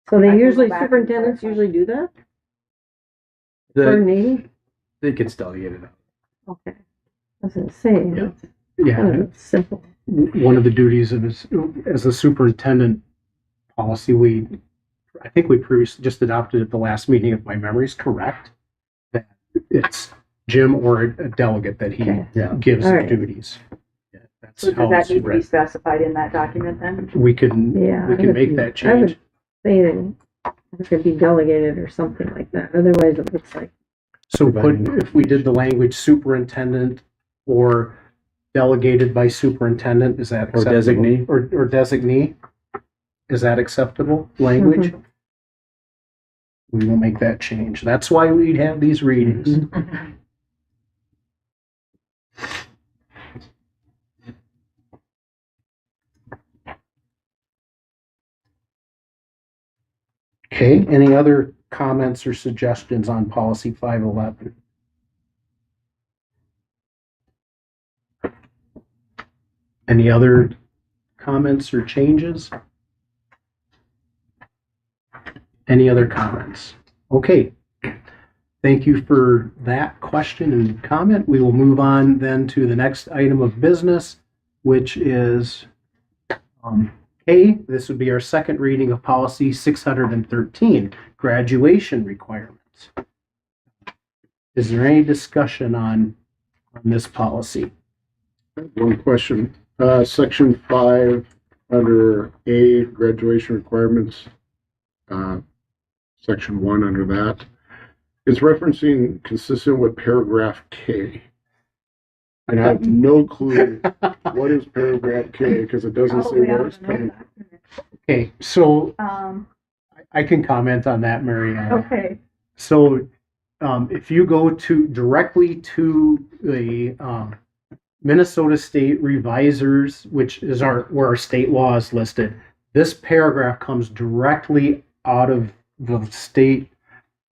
So I they can usually, go back and superintendents clarify. usually do that? Coordinating? It gets delegated. Okay. I was gonna say, Yeah. it's Yeah, kind of simple. one of the duties of as a superintendent policy, I think we previously just adopted at the last meeting, if my memory is correct, that it's Jim or a delegate that he Okay. gives All the right. duties. Yeah, that's So how does that it's need to be read. specified in that document then? We can Yeah. we I can would- make that I change. would say that it could be delegated or something like that. Otherwise it looks like, So if we did the language superintendent or delegated by superintendent, is that Or acceptable? designee. Or designee? Is that acceptable language? We will make that change. That's why we have these readings. Okay, any other comments or suggestions on policy 511? Any other comments or changes? Any other comments? Okay. Thank you for that question and comment. We will move on then to the next item of business, which is A. This would be our second reading of policy 613, graduation requirements. Is there any discussion on this policy? One question. Section 5 under A, graduation requirements, section 1 under that, is referencing consistent with paragraph K. And I have no clue what is paragraph K because it doesn't say where it's coming from. Okay, so I can comment on that, Marianne. Okay. So if you go directly to the Minnesota State Revisers, which is where our state law is listed, this paragraph comes directly out of the state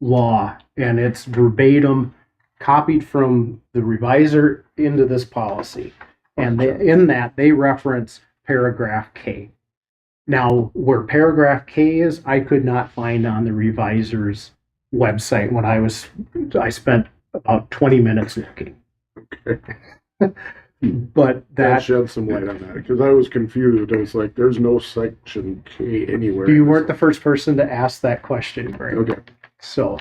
law, and it's verbatim copied from the reviser into this policy. And in that, they reference paragraph K. Now, where paragraph K is, I could not find on the reviser's website when I spent about 20 minutes looking. Okay. But That shed some light on that because I was confused. I was like, there's no section K anywhere. you weren't the first person to ask that question, Greg. Okay. So,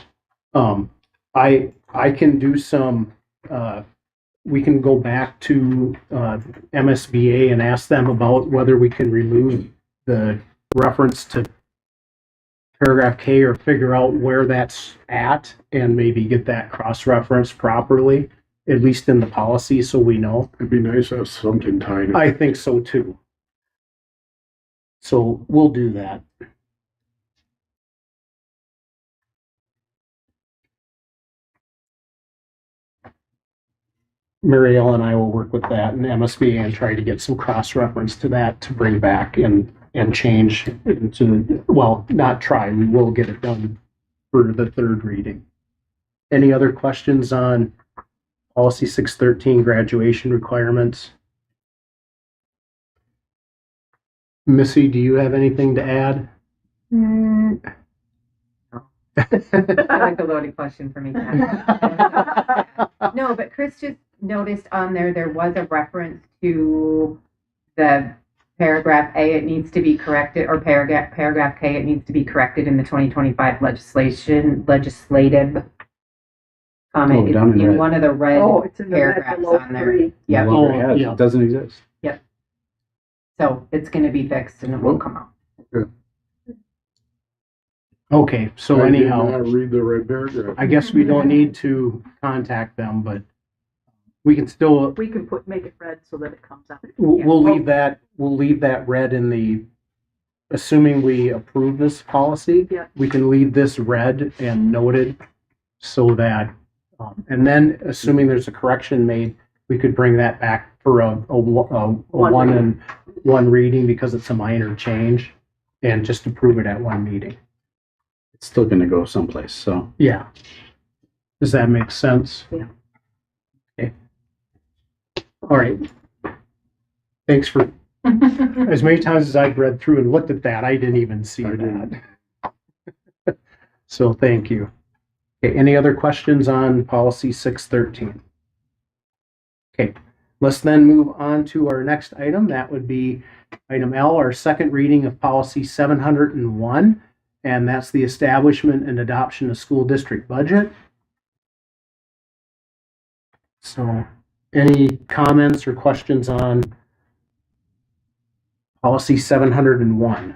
I can do some, we can go back to MSBA and ask them about whether we can remove the reference to paragraph K or figure out where that's at and maybe get that cross-referenced properly, at least in the policy, so we know. It'd be nice to have something tied. I think so too. So we'll do that. Marielle and I will work with that and MSBA and try to get some cross-reference to that to bring back and change into, well, not try, we will get it done for the third reading. Any other questions on policy 613 graduation requirements? Missy, do you have anything to add? I like a loaded question for me. No, but Chris just noticed on there was a reference to the paragraph A, it needs to be corrected, or paragraph K, it needs to be corrected in the 2025 legislative comment. down It's in in red. one of the red It's in the red paragraphs below on there. 3. Yeah, No longer Oh, has. yeah. It doesn't exist. so it's going to be fixed and it will come out. Okay, so I did anyhow, not read the red paragraph. I guess we don't need to contact them, but we can still, We can make it red so that it comes out. we'll leave that red in the, assuming we approve this policy. Yeah. We can leave this red and noted so that, and then assuming there's a correction made, we could bring that back for a one reading because it's a minor change and just approve it at one meeting. It's still going to go someplace. So Yeah. Does that make sense? Yeah. Okay. All right. Thanks for, as many times as I've read through and looked at that, I didn't even see I that. So thank you. Okay, any other questions on policy 613? Okay, let's then move on to our next item. That would be item L, our second reading of policy 701. And that's the establishment and adoption of school district budget. So any comments or questions on policy 701?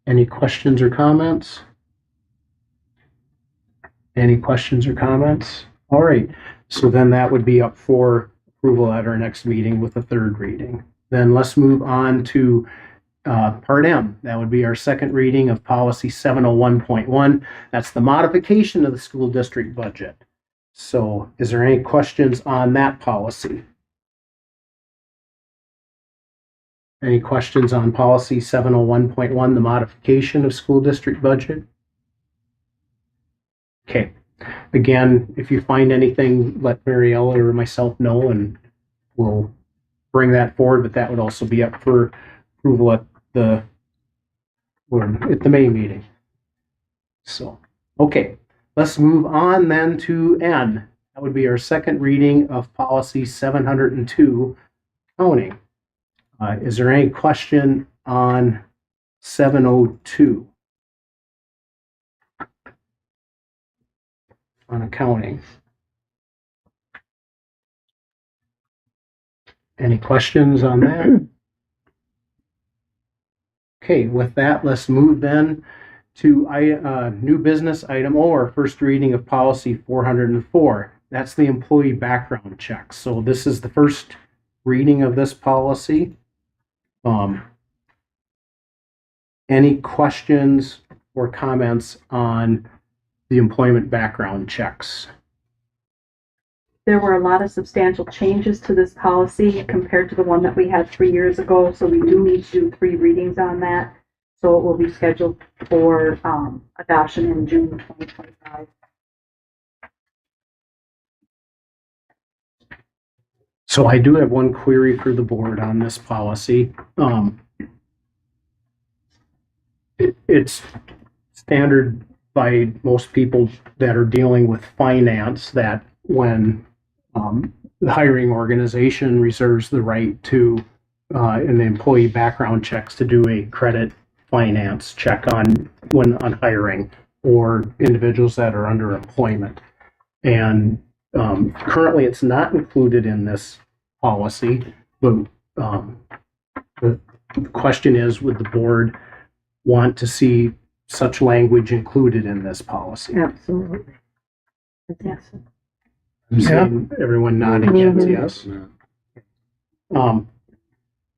Any questions or comments? Any questions or comments? All right, so then that would be up for approval at our next meeting with a third reading. Then let's move on to Part M. That would be our second reading of policy 701.1. That's the modification of the school district budget. So is there any questions on that policy? Any questions on policy 701.1, the modification of school district budget? Okay. Again, if you find anything, let Mariella or myself know and we'll bring that forward, but that would also be up for approval at the May meeting. So, okay, let's move on then to N. That would be our second reading of policy 702, counting. Is there any question on 702? On accounting. Any questions on that? Okay, with that, let's move then to new business item O, our first reading of policy 404. That's the employee background check. So this is the first reading of this policy. Any questions or comments on the employment background checks? There were a lot of substantial changes to this policy compared to the one that we had 3 years ago, so we do need to do 3 readings on that. So it will be scheduled for adoption in June of 2025. So I do have one query for the board on this policy. It's standard by most people that are dealing with finance that when the hiring organization reserves the right to, in the employee background checks, to do a credit finance check on hiring or individuals that are under employment. And currently it's not included in this policy, but the question is, would the board want to see such language included in this policy? Absolutely. Yes. I'm seeing everyone nodding yes.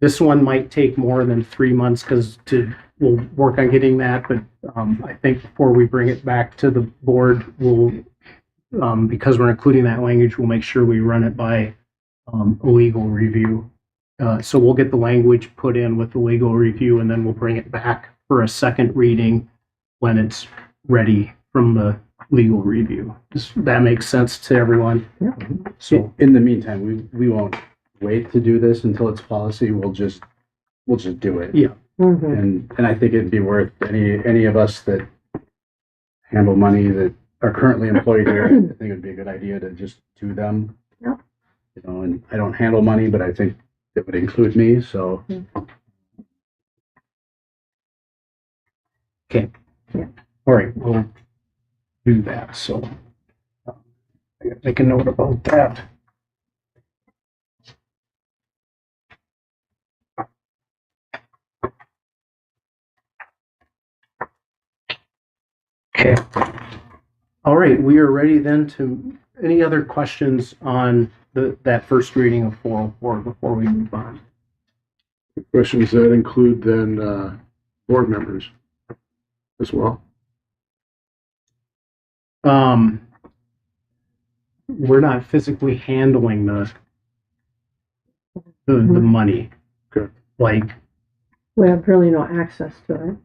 This one might take more than 3 months because we'll work on getting that, but I think before we bring it back to the board, we'll because we're including that language, we'll make sure we run it by a legal review. So we'll get the language put in with the legal review, and then we'll bring it back for a second reading when it's ready from the legal review. Does that make sense to everyone? Yeah. So In the meantime, we won't wait to do this until it's policy. We'll just do it. Yeah. Mm-hmm. And I think it'd be worth any of us that handle money that are currently employed here. I think it'd be a good idea to just do them. Yeah. You know, and I don't handle money, but I think it would include me. So. okay. Yeah. All right. We'll do that. So I gotta make a note about that. Okay. All right. We are ready then to, any other questions on that first reading of 404 before we move on? Questions that include then board members as well? We're not physically handling the money. Okay. Like, We have really no access to it.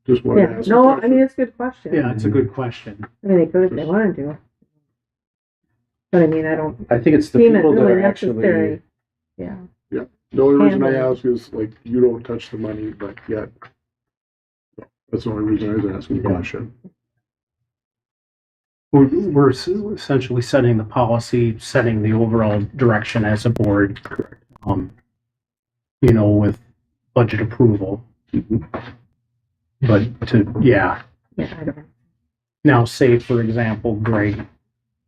Just want to Yeah, ask. no, I mean, it's a good question. yeah, it's a good question. I mean, they could if they wanted to. But I mean, I don't I think it's the deem it people that really are actually. necessary. Yeah. The only reason I handling. ask is like you don't touch the money, but yet that's the only reason I was asking the question. We're essentially setting the policy, setting the overall direction as a board. You know, with budget approval. But Yeah, I don't. now say, for example, Greg,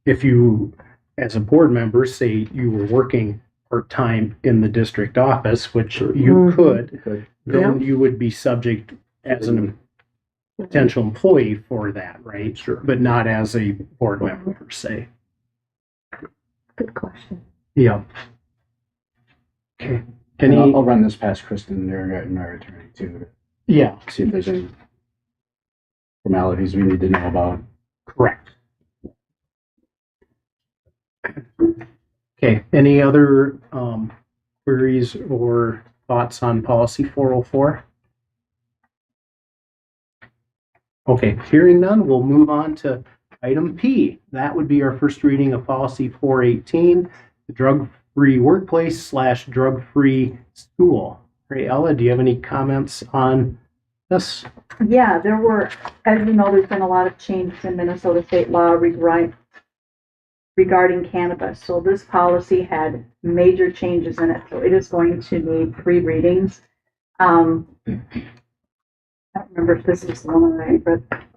if you, as a board member, say you were working part-time in the district office, which you Mhm. could, Okay. then you would be subject as a potential employee for that, right? Sure. But not as a board member per se. Good question. Yeah. Okay. And Any, I'll run this past Kristen and our attorney too, yeah, to see if there's any formalities we need to know about. correct. Okay, any other queries or thoughts on policy 404? Okay, hearing none, we'll move on to item P. That would be our first reading of policy 418, the drug-free workplace / drug-free school. Ray Ella, do you have any comments on this? Yeah, there were, as you know, there's been a lot of changes in Minnesota state law regarding cannabis. So this policy had major changes in it. So it is going to need 3 readings. I don't remember if this is the one I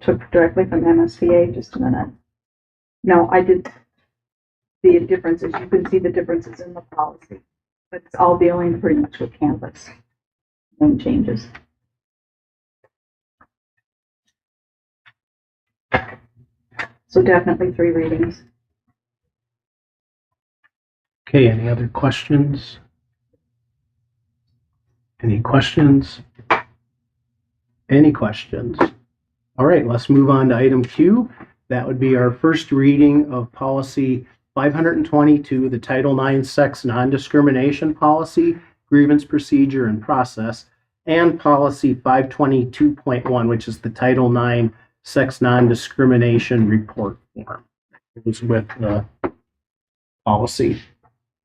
took directly from MSBA. Just a minute. No, I did the differences. You can see the differences in the policy, but it's all dealing pretty much with cannabis. Main changes. So definitely 3 readings. Okay, any other questions? Any questions? Any questions? All right, let's move on to item Q. That would be our first reading of policy 522, the Title IX sex non-discrimination policy, grievance procedure and process, and policy 522.1, which is the Title IX sex non-discrimination report form. It was with the policy.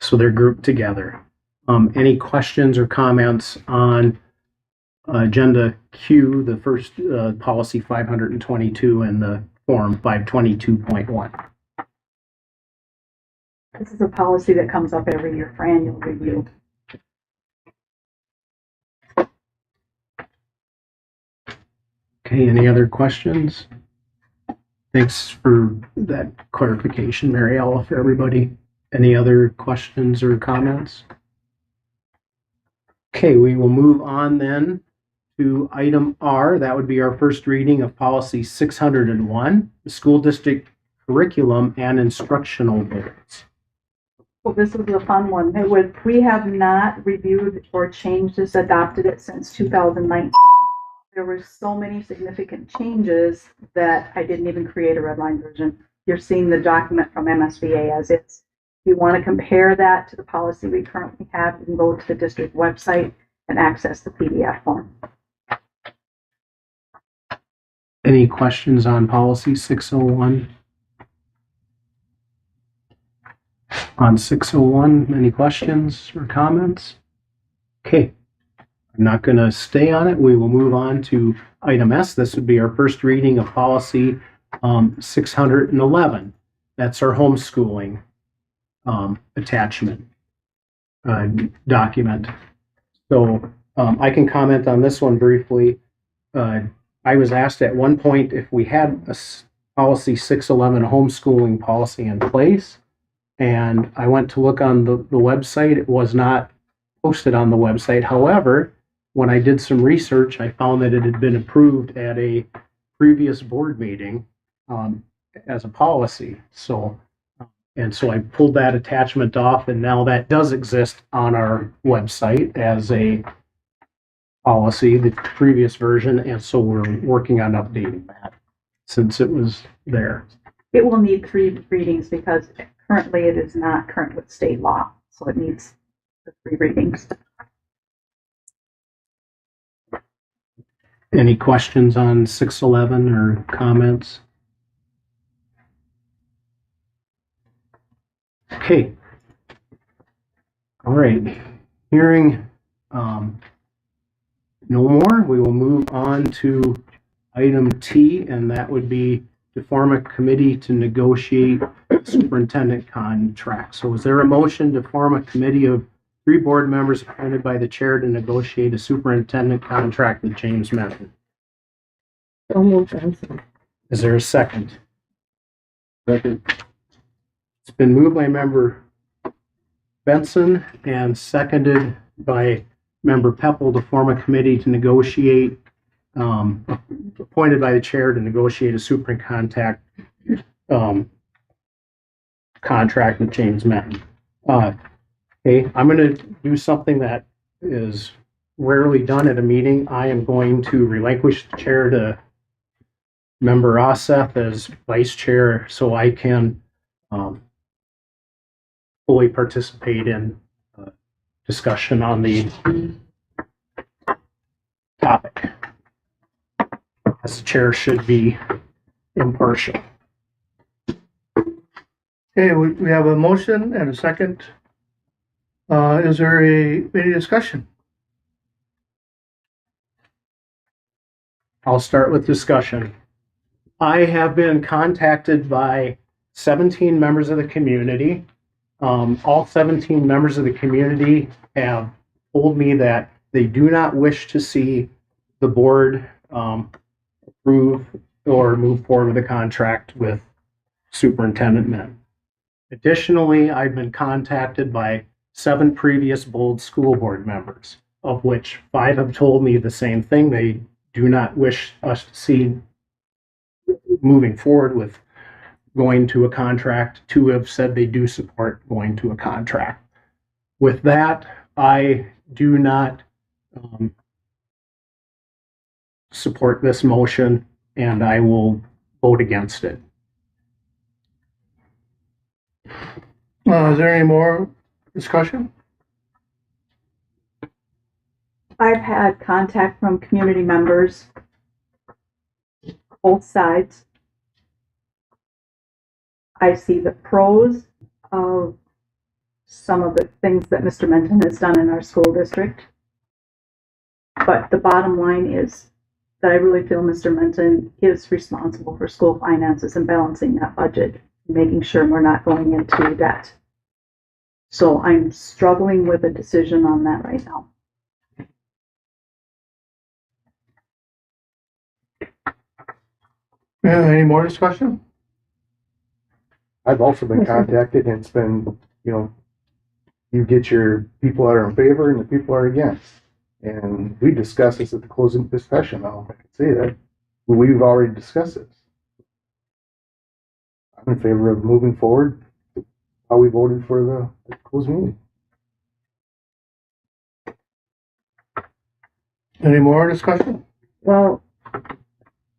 So they're grouped together. Any questions or comments on agenda Q, the first policy 522 and the form 522.1? This is a policy that comes up every year for annual review. Okay, any other questions? Thanks for that clarification, Mary Ella, for everybody. Any other questions or comments? Okay, we will move on then to item R. That would be our first reading of policy 601, the school district curriculum and instructional goals. Well, this is a fun one. We have not reviewed or changed this, adopted it since 2019. There were so many significant changes that I didn't even create a redline version. You're seeing the document from MSBA as is. If you want to compare that to the policy we currently have, you can go to the district website and access the PDF form. Any questions on policy 601? On 601, any questions or comments? Okay, I'm not going to stay on it. We will move on to item S. This would be our first reading of policy 611. That's our homeschooling attachment document. So I can comment on this one briefly. I was asked at one point if we had a policy 611, a homeschooling policy in place, and I went to look on the website. It was not posted on the website. However, when I did some research, I found that it had been approved at a previous board meeting as a policy. So I pulled that attachment off, and now that does exist on our website as a policy, the previous version, and so we're working on updating that since it was there. It will need 3 readings because currently it is not current with state law, so it needs the 3 readings. Any questions on 611 or comments? Okay. All right. Hearing no more, we will move on to item T, and that would be to form a committee to negotiate superintendent contract. So is there a motion to form a committee of 3 board members appointed by the chair to negotiate a superintendent contract with James Menton? So moved, Benson. Is there a second? Second. It's been moved by member Benson and seconded by member Peppel to form a committee to negotiate, appointed by the chair to negotiate a superintendent contract with James Menton. Okay, I'm going to do something that is rarely done at a meeting. I am going to relinquish the chair to Member Oseth as vice chair so I can fully participate in discussion on the topic. As the chair should be impartial. Okay, we have a motion and a second. Is there any discussion? I'll start with discussion. I have been contacted by 17 members of the community. All 17 members of the community have told me that they do not wish to see the board approve or move forward with a contract with Superintendent Mint. Additionally, I've been contacted by 7 previous Bold school board members, of which 5 have told me the same thing. They do not wish us to see moving forward with going to a contract. 2 have said they do support going to a contract. With that, I do not support this motion, and I will vote against it. Is there any more discussion? I've had contact from community members, both sides. I see the pros of some of the things that Mr. Menton has done in our school district. But the bottom line is that I really feel Mr. Menton is responsible for school finances and balancing that budget, making sure we're not going into debt. So I'm struggling with a decision on that right now. Any more discussion? I've also been contacted, and it's been, you get your people that are in favor and the people are against. And we discussed this at the closing discussion. I don't know if I can say that. We've already discussed this. I'm in favor of moving forward how we voted for the closed meeting. Any more discussion? Well,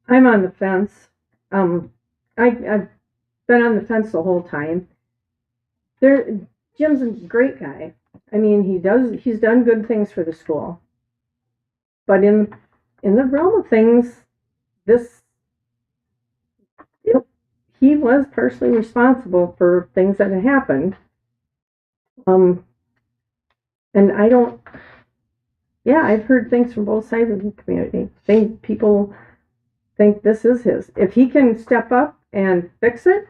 I'm on the fence. I've been on the fence the whole time. Jim's a great guy. I mean, he's done good things for the school. But in the realm of things, he was personally responsible for things that had happened. And I've heard things from both sides of the community. People think this is his. If he can step up and fix it,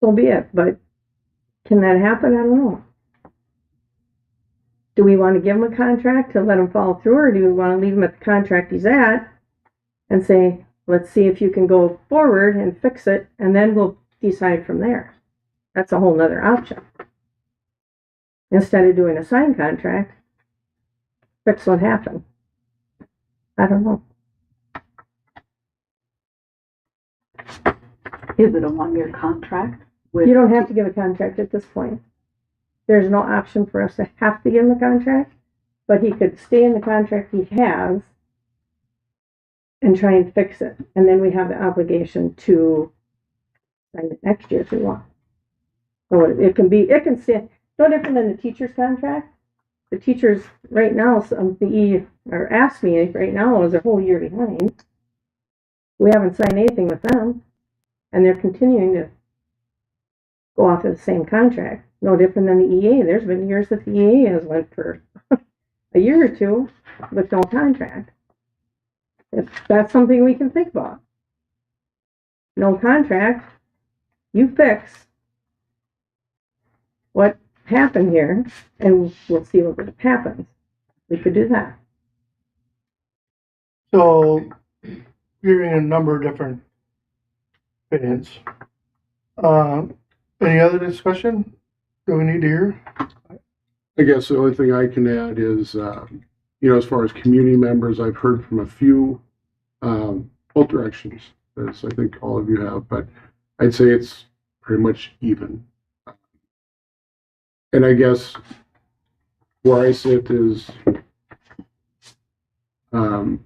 so be it. But can that happen? I don't know. Do we want to give him a contract to let him follow through, or do we want to leave him at the contract he's at and say, let's see if you can go forward and fix it, and then we'll decide from there. That's a whole nother option. Instead of doing a signed contract, fix what happened. I don't know. Is it a 1-year contract? You don't have to give a contract at this point. There's no option for us to have to give him a contract, but he could stay in the contract he has and try and fix it. And then we have the obligation to sign it next year if we want. So it can stand no different than the teacher's contract. The teachers right now, asked me right now is a whole year behind. We haven't signed anything with them, and they're continuing to go off of the same contract. No different than the EA. There's been years that the EA has went for a year or two with no contract. If that's something we can think about. No contract, you fix what happened here, and we'll see what happens. We could do that. So, hearing a number of different opinions. Any other discussion that we need to hear? I guess the only thing I can add is, as far as community members, I've heard from a few, both directions, as I think all of you have, but I'd say it's pretty much even. And I guess where I sit is, I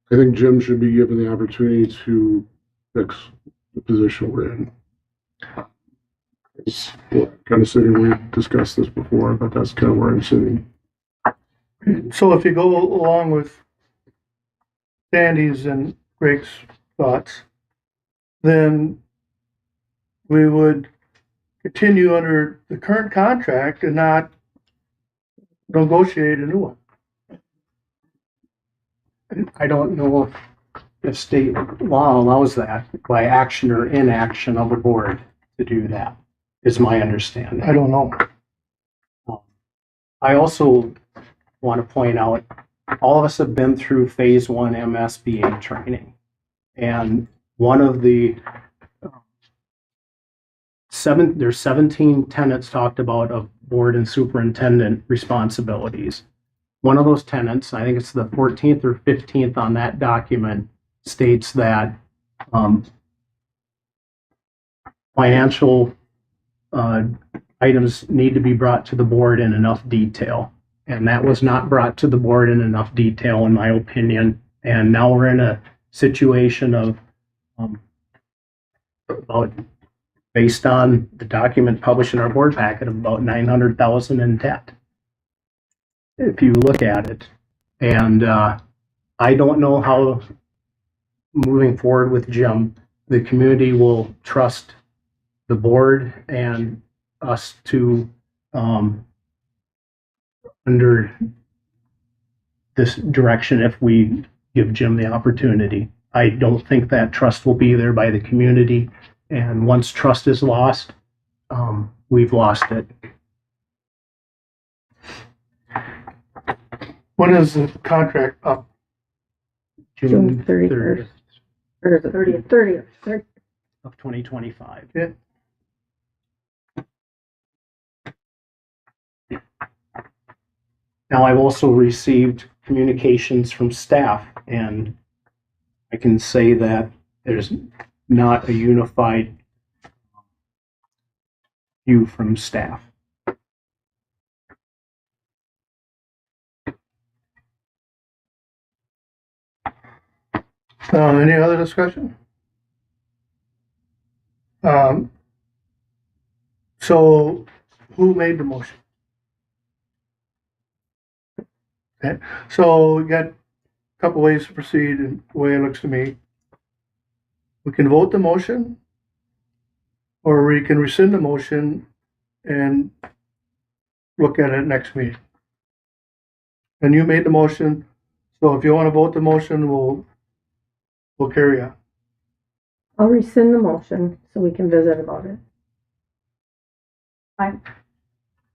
think Jim should be given the opportunity to fix the position we're in. We're kind of sitting, we've discussed this before, but that's kind of where I'm sitting. So if you go along with Sandy's and Greg's thoughts, then we would continue under the current contract and not negotiate a new one. I don't know if state law allows that by action or inaction of the board to do that, is my understanding. I don't know. I also want to point out, all of us have been through phase 1 MSBA training. And one of the there's 17 tenets talked about of board and superintendent responsibilities. One of those tenets, I think it's the 14th or 15th on that document, states that financial items need to be brought to the board in enough detail. And that was not brought to the board in enough detail, in my opinion. And now we're in a situation of, about, based on the document published in our board packet, of about $900,000 in debt, if you look at it. And I don't know how, moving forward with Jim, the community will trust the board and us to, under this direction, if we give Jim the opportunity. I don't think that trust will be there by the community. And once trust is lost, we've lost it. When is the contract up? June 31st. Or is it 30th Of 2025. Yeah. Now, I've also received communications from staff, and I can say that there's not a unified view from staff. Any other discussion? So who made the motion? Okay, so we got a couple ways to proceed, and the way it looks to me. We can vote the motion, or we can rescind the motion and look at it next meeting. And you made the motion, so if you want to vote the motion, we'll carry on. I'll rescind the motion so we can visit about it.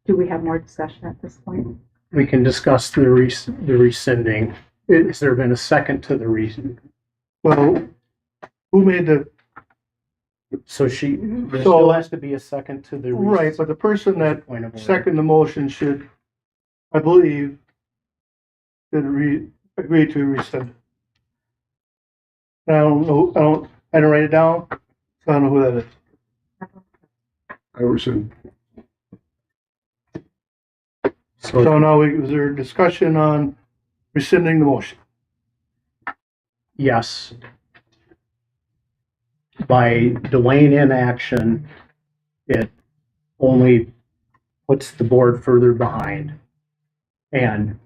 Do we have more discussion at this point? We can discuss the rescinding. Has there been a second to the reason? Well, who made the, So there So- still has to be a second to the right, but the person that point of order. second the motion should, I believe, should agree to rescind. I don't know, I didn't write it down, so I don't know who that is. Iverson. So now is there discussion on rescinding the motion? Yes. By delaying inaction, it only puts the board further behind. And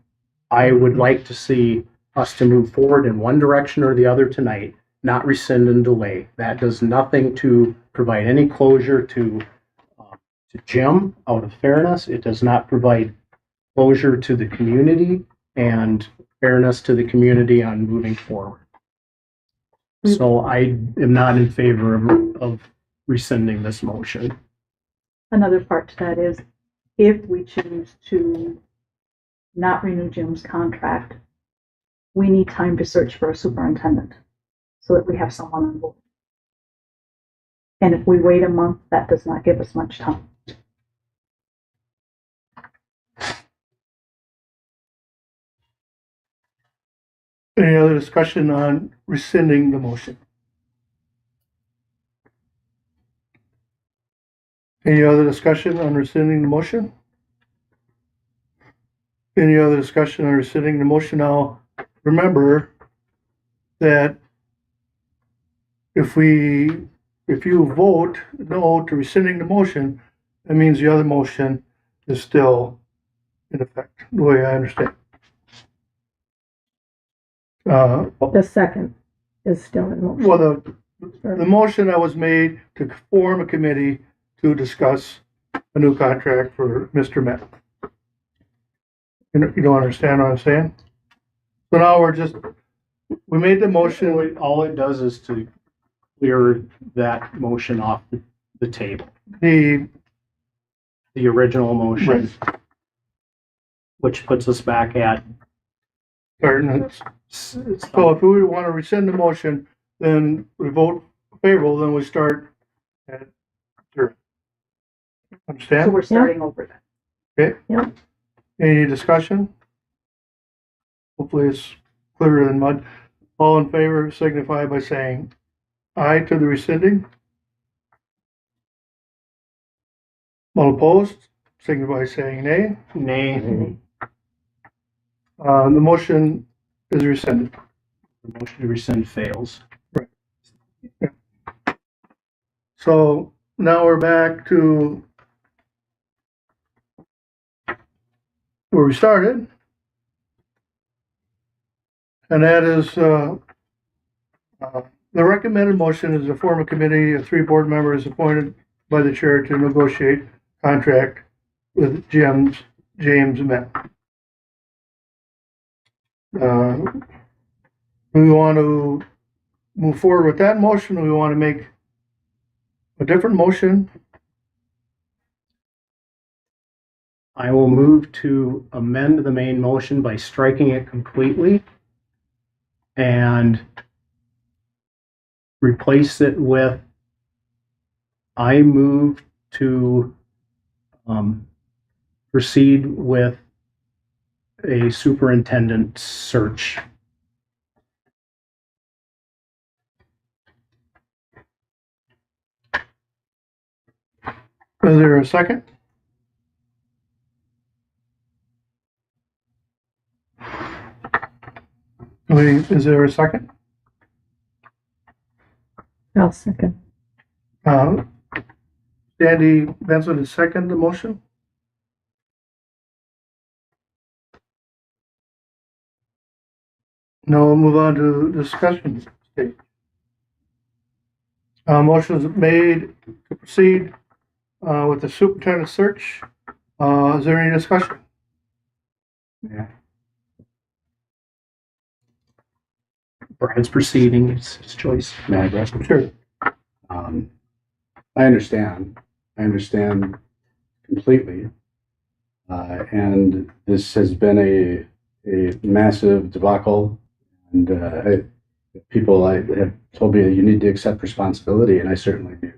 I would like to see us to move forward in one direction or the other tonight, not rescind and delay. That does nothing to provide any closure to Jim out of fairness. It does not provide closure to the community and fairness to the community on moving forward. So I am not in favor of rescinding this motion. Another part to that is, if we choose to not renew Jim's contract, we need time to search for a superintendent so that we have someone on board. And if we wait a month, that does not give us much time. Any other discussion on rescinding the motion? Any other discussion on rescinding the motion? Any other discussion on rescinding the motion? Now, remember that if you vote no to rescinding the motion, that means the other motion is still in effect, the way I understand. The second is still in motion. Well, the motion that was made to form a committee to discuss a new contract for Mr. Met. You don't understand what I'm saying? So now we made the motion, All it does is to clear that motion off the table. the, The original motion, which puts us back at. so if we want to rescind the motion, then we vote favorable, then we start at zero. So Understand? we're starting over then. Okay? Yep. Any discussion? Hopefully it's clearer than mud. All in favor signify by saying aye to the rescinding. All opposed signify by saying nay. Nay, The motion is rescinded. the motion to rescind fails. So now we're back to where we started. And that is, the recommended motion is to form a committee of 3 board members appointed by the chair to negotiate contract with James Met. Do we want to move forward with that motion, or we want to make a different motion? I will move to amend the main motion by striking it completely and replace it with, I move to proceed with a superintendent search. Is there a second? Is there a second? I'll second. Sandy Benson is second the motion. Now we'll move on to discussion stage. Motion is made to proceed with the superintendent search. Is there any discussion? Yeah. Brad's proceeding, it's his choice. May I address? Sure. I understand. I understand completely. And this has been a massive debacle. And people have told me that you need to accept responsibility, and I certainly do.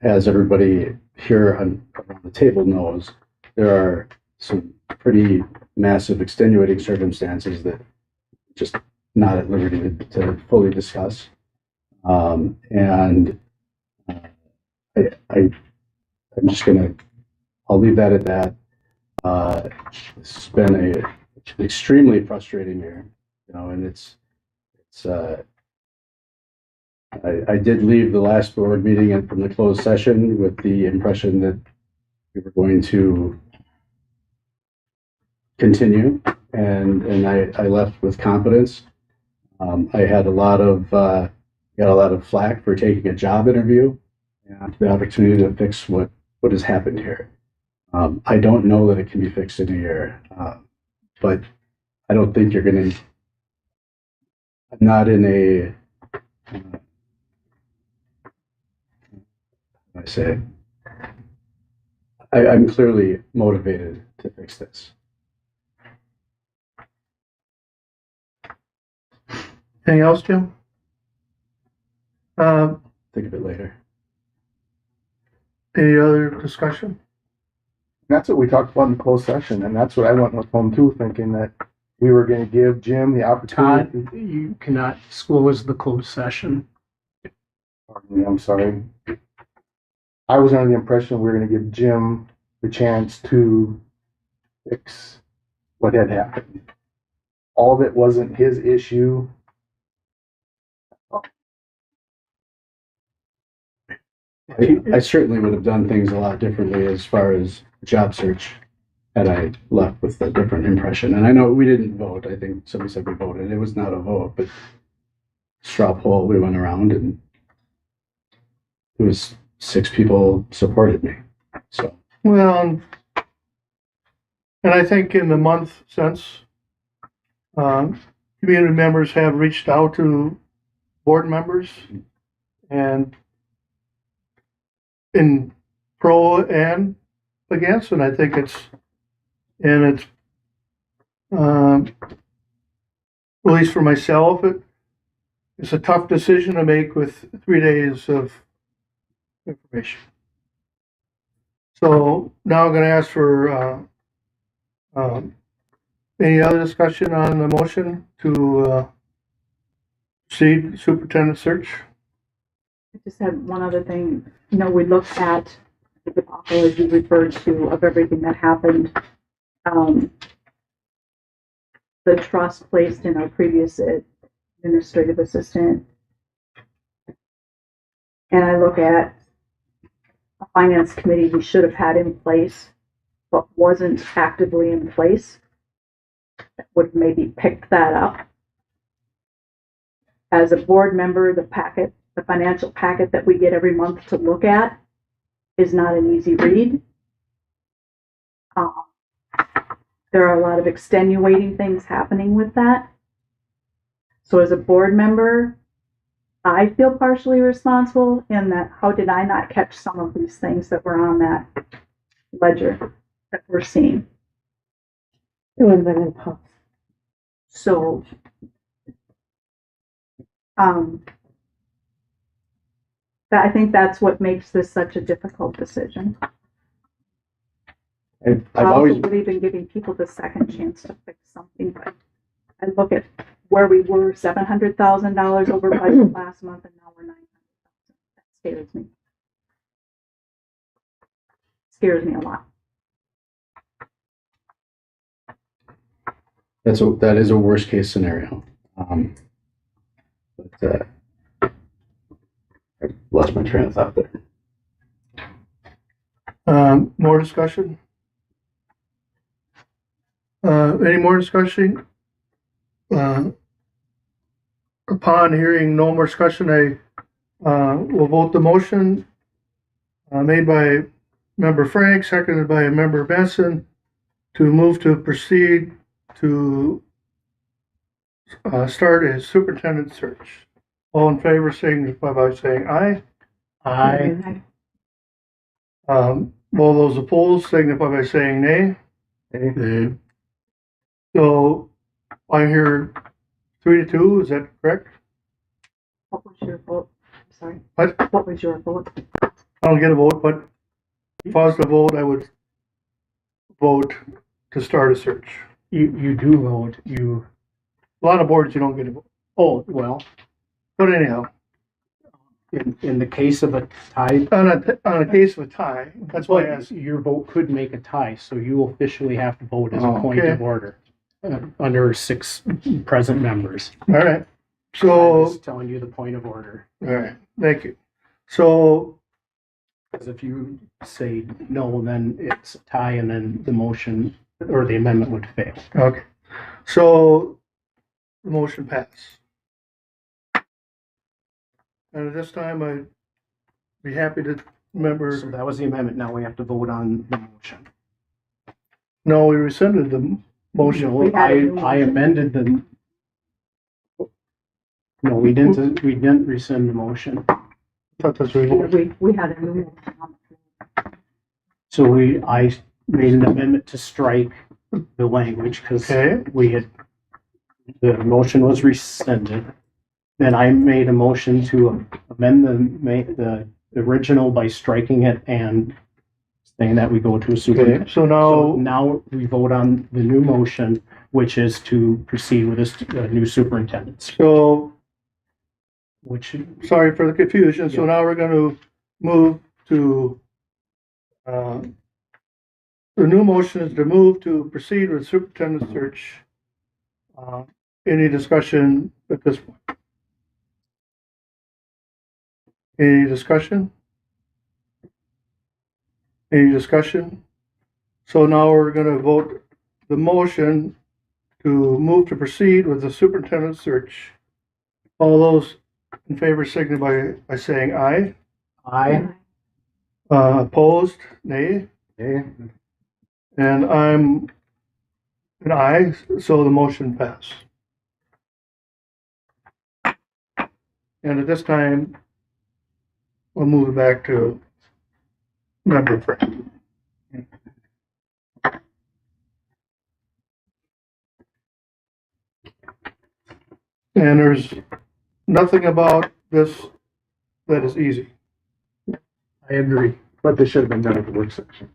As everybody here around the table knows, there are some pretty massive extenuating circumstances that just not at liberty to fully discuss. I'm just I'll leave that at that. This has been an extremely frustrating year, and I did leave the last board meeting from the closed session with the impression that we were going to continue, and I left with confidence. I had a lot of flack for taking a job interview and the opportunity to fix what has happened here. I don't know that it can be fixed in a year, but I don't think you're going to. I'm not in a. I say. I'm clearly motivated to fix this. Anything else, Jim? Think of it later. Any other discussion? That's what we talked about in the closed session, and that's what I went with home too, thinking that we were gonna give Jim the Todd, opportunity. you cannot disclose the closed session. Pardon me, I'm sorry. I was under the impression we were gonna give Jim the chance to fix what had happened. All of it wasn't his issue. I certainly would have done things a lot differently as far as job search had I left with a different impression. And I know we didn't vote. I think somebody said we voted. It was not a vote, but straw poll, we went around and it was 6 people supported me. So Well, and I think in the month since, community members have reached out to board members and in pro and against, and I think it's at least for myself, it's a tough decision to make with 3 days of information. So now I'm gonna ask for, any other discussion on the motion to, proceed superintendent search? I just had one other thing. You know, we looked at the debacle, as you referred to, of everything that happened. The trust placed in our previous administrative assistant. And I look at a finance committee we should have had in place, but wasn't actively in place. That would have maybe picked that up. As a board member, the financial packet that we get every month to look at is not an easy read. There are a lot of extenuating things happening with that. So as a board member, I feel partially responsible in that how did I not catch some of these things that were on that ledger that we're seeing? It would have been impossible. So, I think that's what makes this such a difficult decision. I've I always, also believe in giving people the second chance to fix something, but I look at where we were, $700,000 over budget last month, and now we're $900,000. That scares me. Scares me a lot. that is a worst case scenario. But I lost my train of thought there. More discussion? Any more discussion? Upon hearing no more discussion, I will vote the motion made by Member Frank, seconded by Member Benson, to move to proceed to start a superintendent search. All in favor, signify by saying aye. Aye. All those opposed signify by saying nay. Okay. So I hear 3-2, is that correct? What was your vote? I'm sorry. What? What was your vote? I don't get a vote, but if I was to vote, I would vote to start a search. You do vote, A lot of boards you don't get a vote. oh, well, But anyhow, in the case of a tie, on a case of a tie, that's why I asked. your vote could make a tie, so you officially have to vote as a Oh, point okay. of order under 6 present members. All right. I'm So, just telling you the point of order. all right, thank you. So, Because if you say no, then it's a tie, and then the motion or the amendment would fail. okay. So, the motion passed. And at this time, I'd be happy to So remember, that was the amendment. Now we have to vote on the motion. no, we rescinded the motion. No, I amended the. No, we didn't rescind the motion. Thought that's what we voted. We had a new motion on the floor. So I made an amendment to strike the language because Okay. the motion was rescinded. Then I made a motion to amend the original by striking it and saying that we go to a Okay, superintendent. so So now, now we vote on the new motion, which is to proceed with this new superintendent, so, which sorry for the confusion. So Yeah. now we're gonna move to, the new motion is to move to proceed with superintendent search. Any discussion at this point? Any discussion? Any discussion? So now we're gonna vote the motion to move to proceed with the superintendent search. All those in favor signify by saying aye. Aye. Opposed, nay. Okay. And I'm an aye, so the motion passed. And at this time, we'll move it back to member Friend. And there's nothing about this that is easy. I agree. But they should have been done at the work section.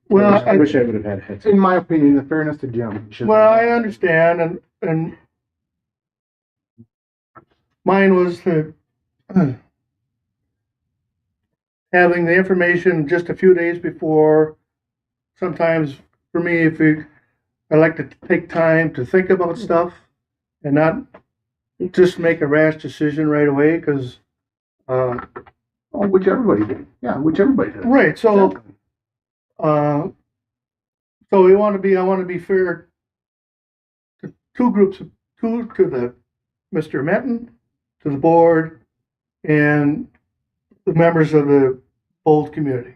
Well, I wish I would have had a heads. In my opinion, the fairness to Jim. it should Well, be- I understand, and mine was the having the information just a few days before. Sometimes, for me, I like to take time to think about stuff and not just make a rash decision right away, because, Oh, which everybody did. Yeah, which everybody did. right, so, Exactly. so I want to be fair to two groups, to the Mr. Menton, to the board, and the members of the Bold community.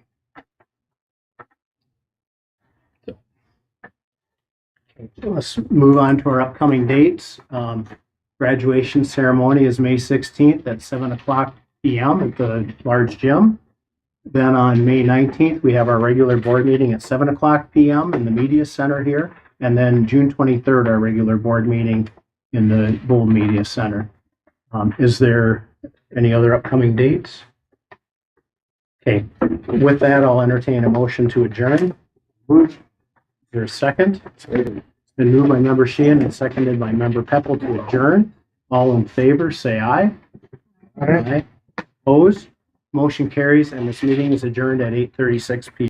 Let's move on to our upcoming dates. Graduation ceremony is May 16th at 7:00 p.m. at the large gym. Then on May 19th, we have our regular board meeting at 7:00 p.m. in the media center here. And then June 23rd, our regular board meeting in the Bold Media Center. Is there any other upcoming dates? Okay, with that, I'll entertain a motion to adjourn. Is there a second? It's been moved by member Sheehan and seconded by member Peppel to adjourn. All in favor, say aye. Aye. Opposed? Motion carries, and this meeting is adjourned at 8:36 p.m.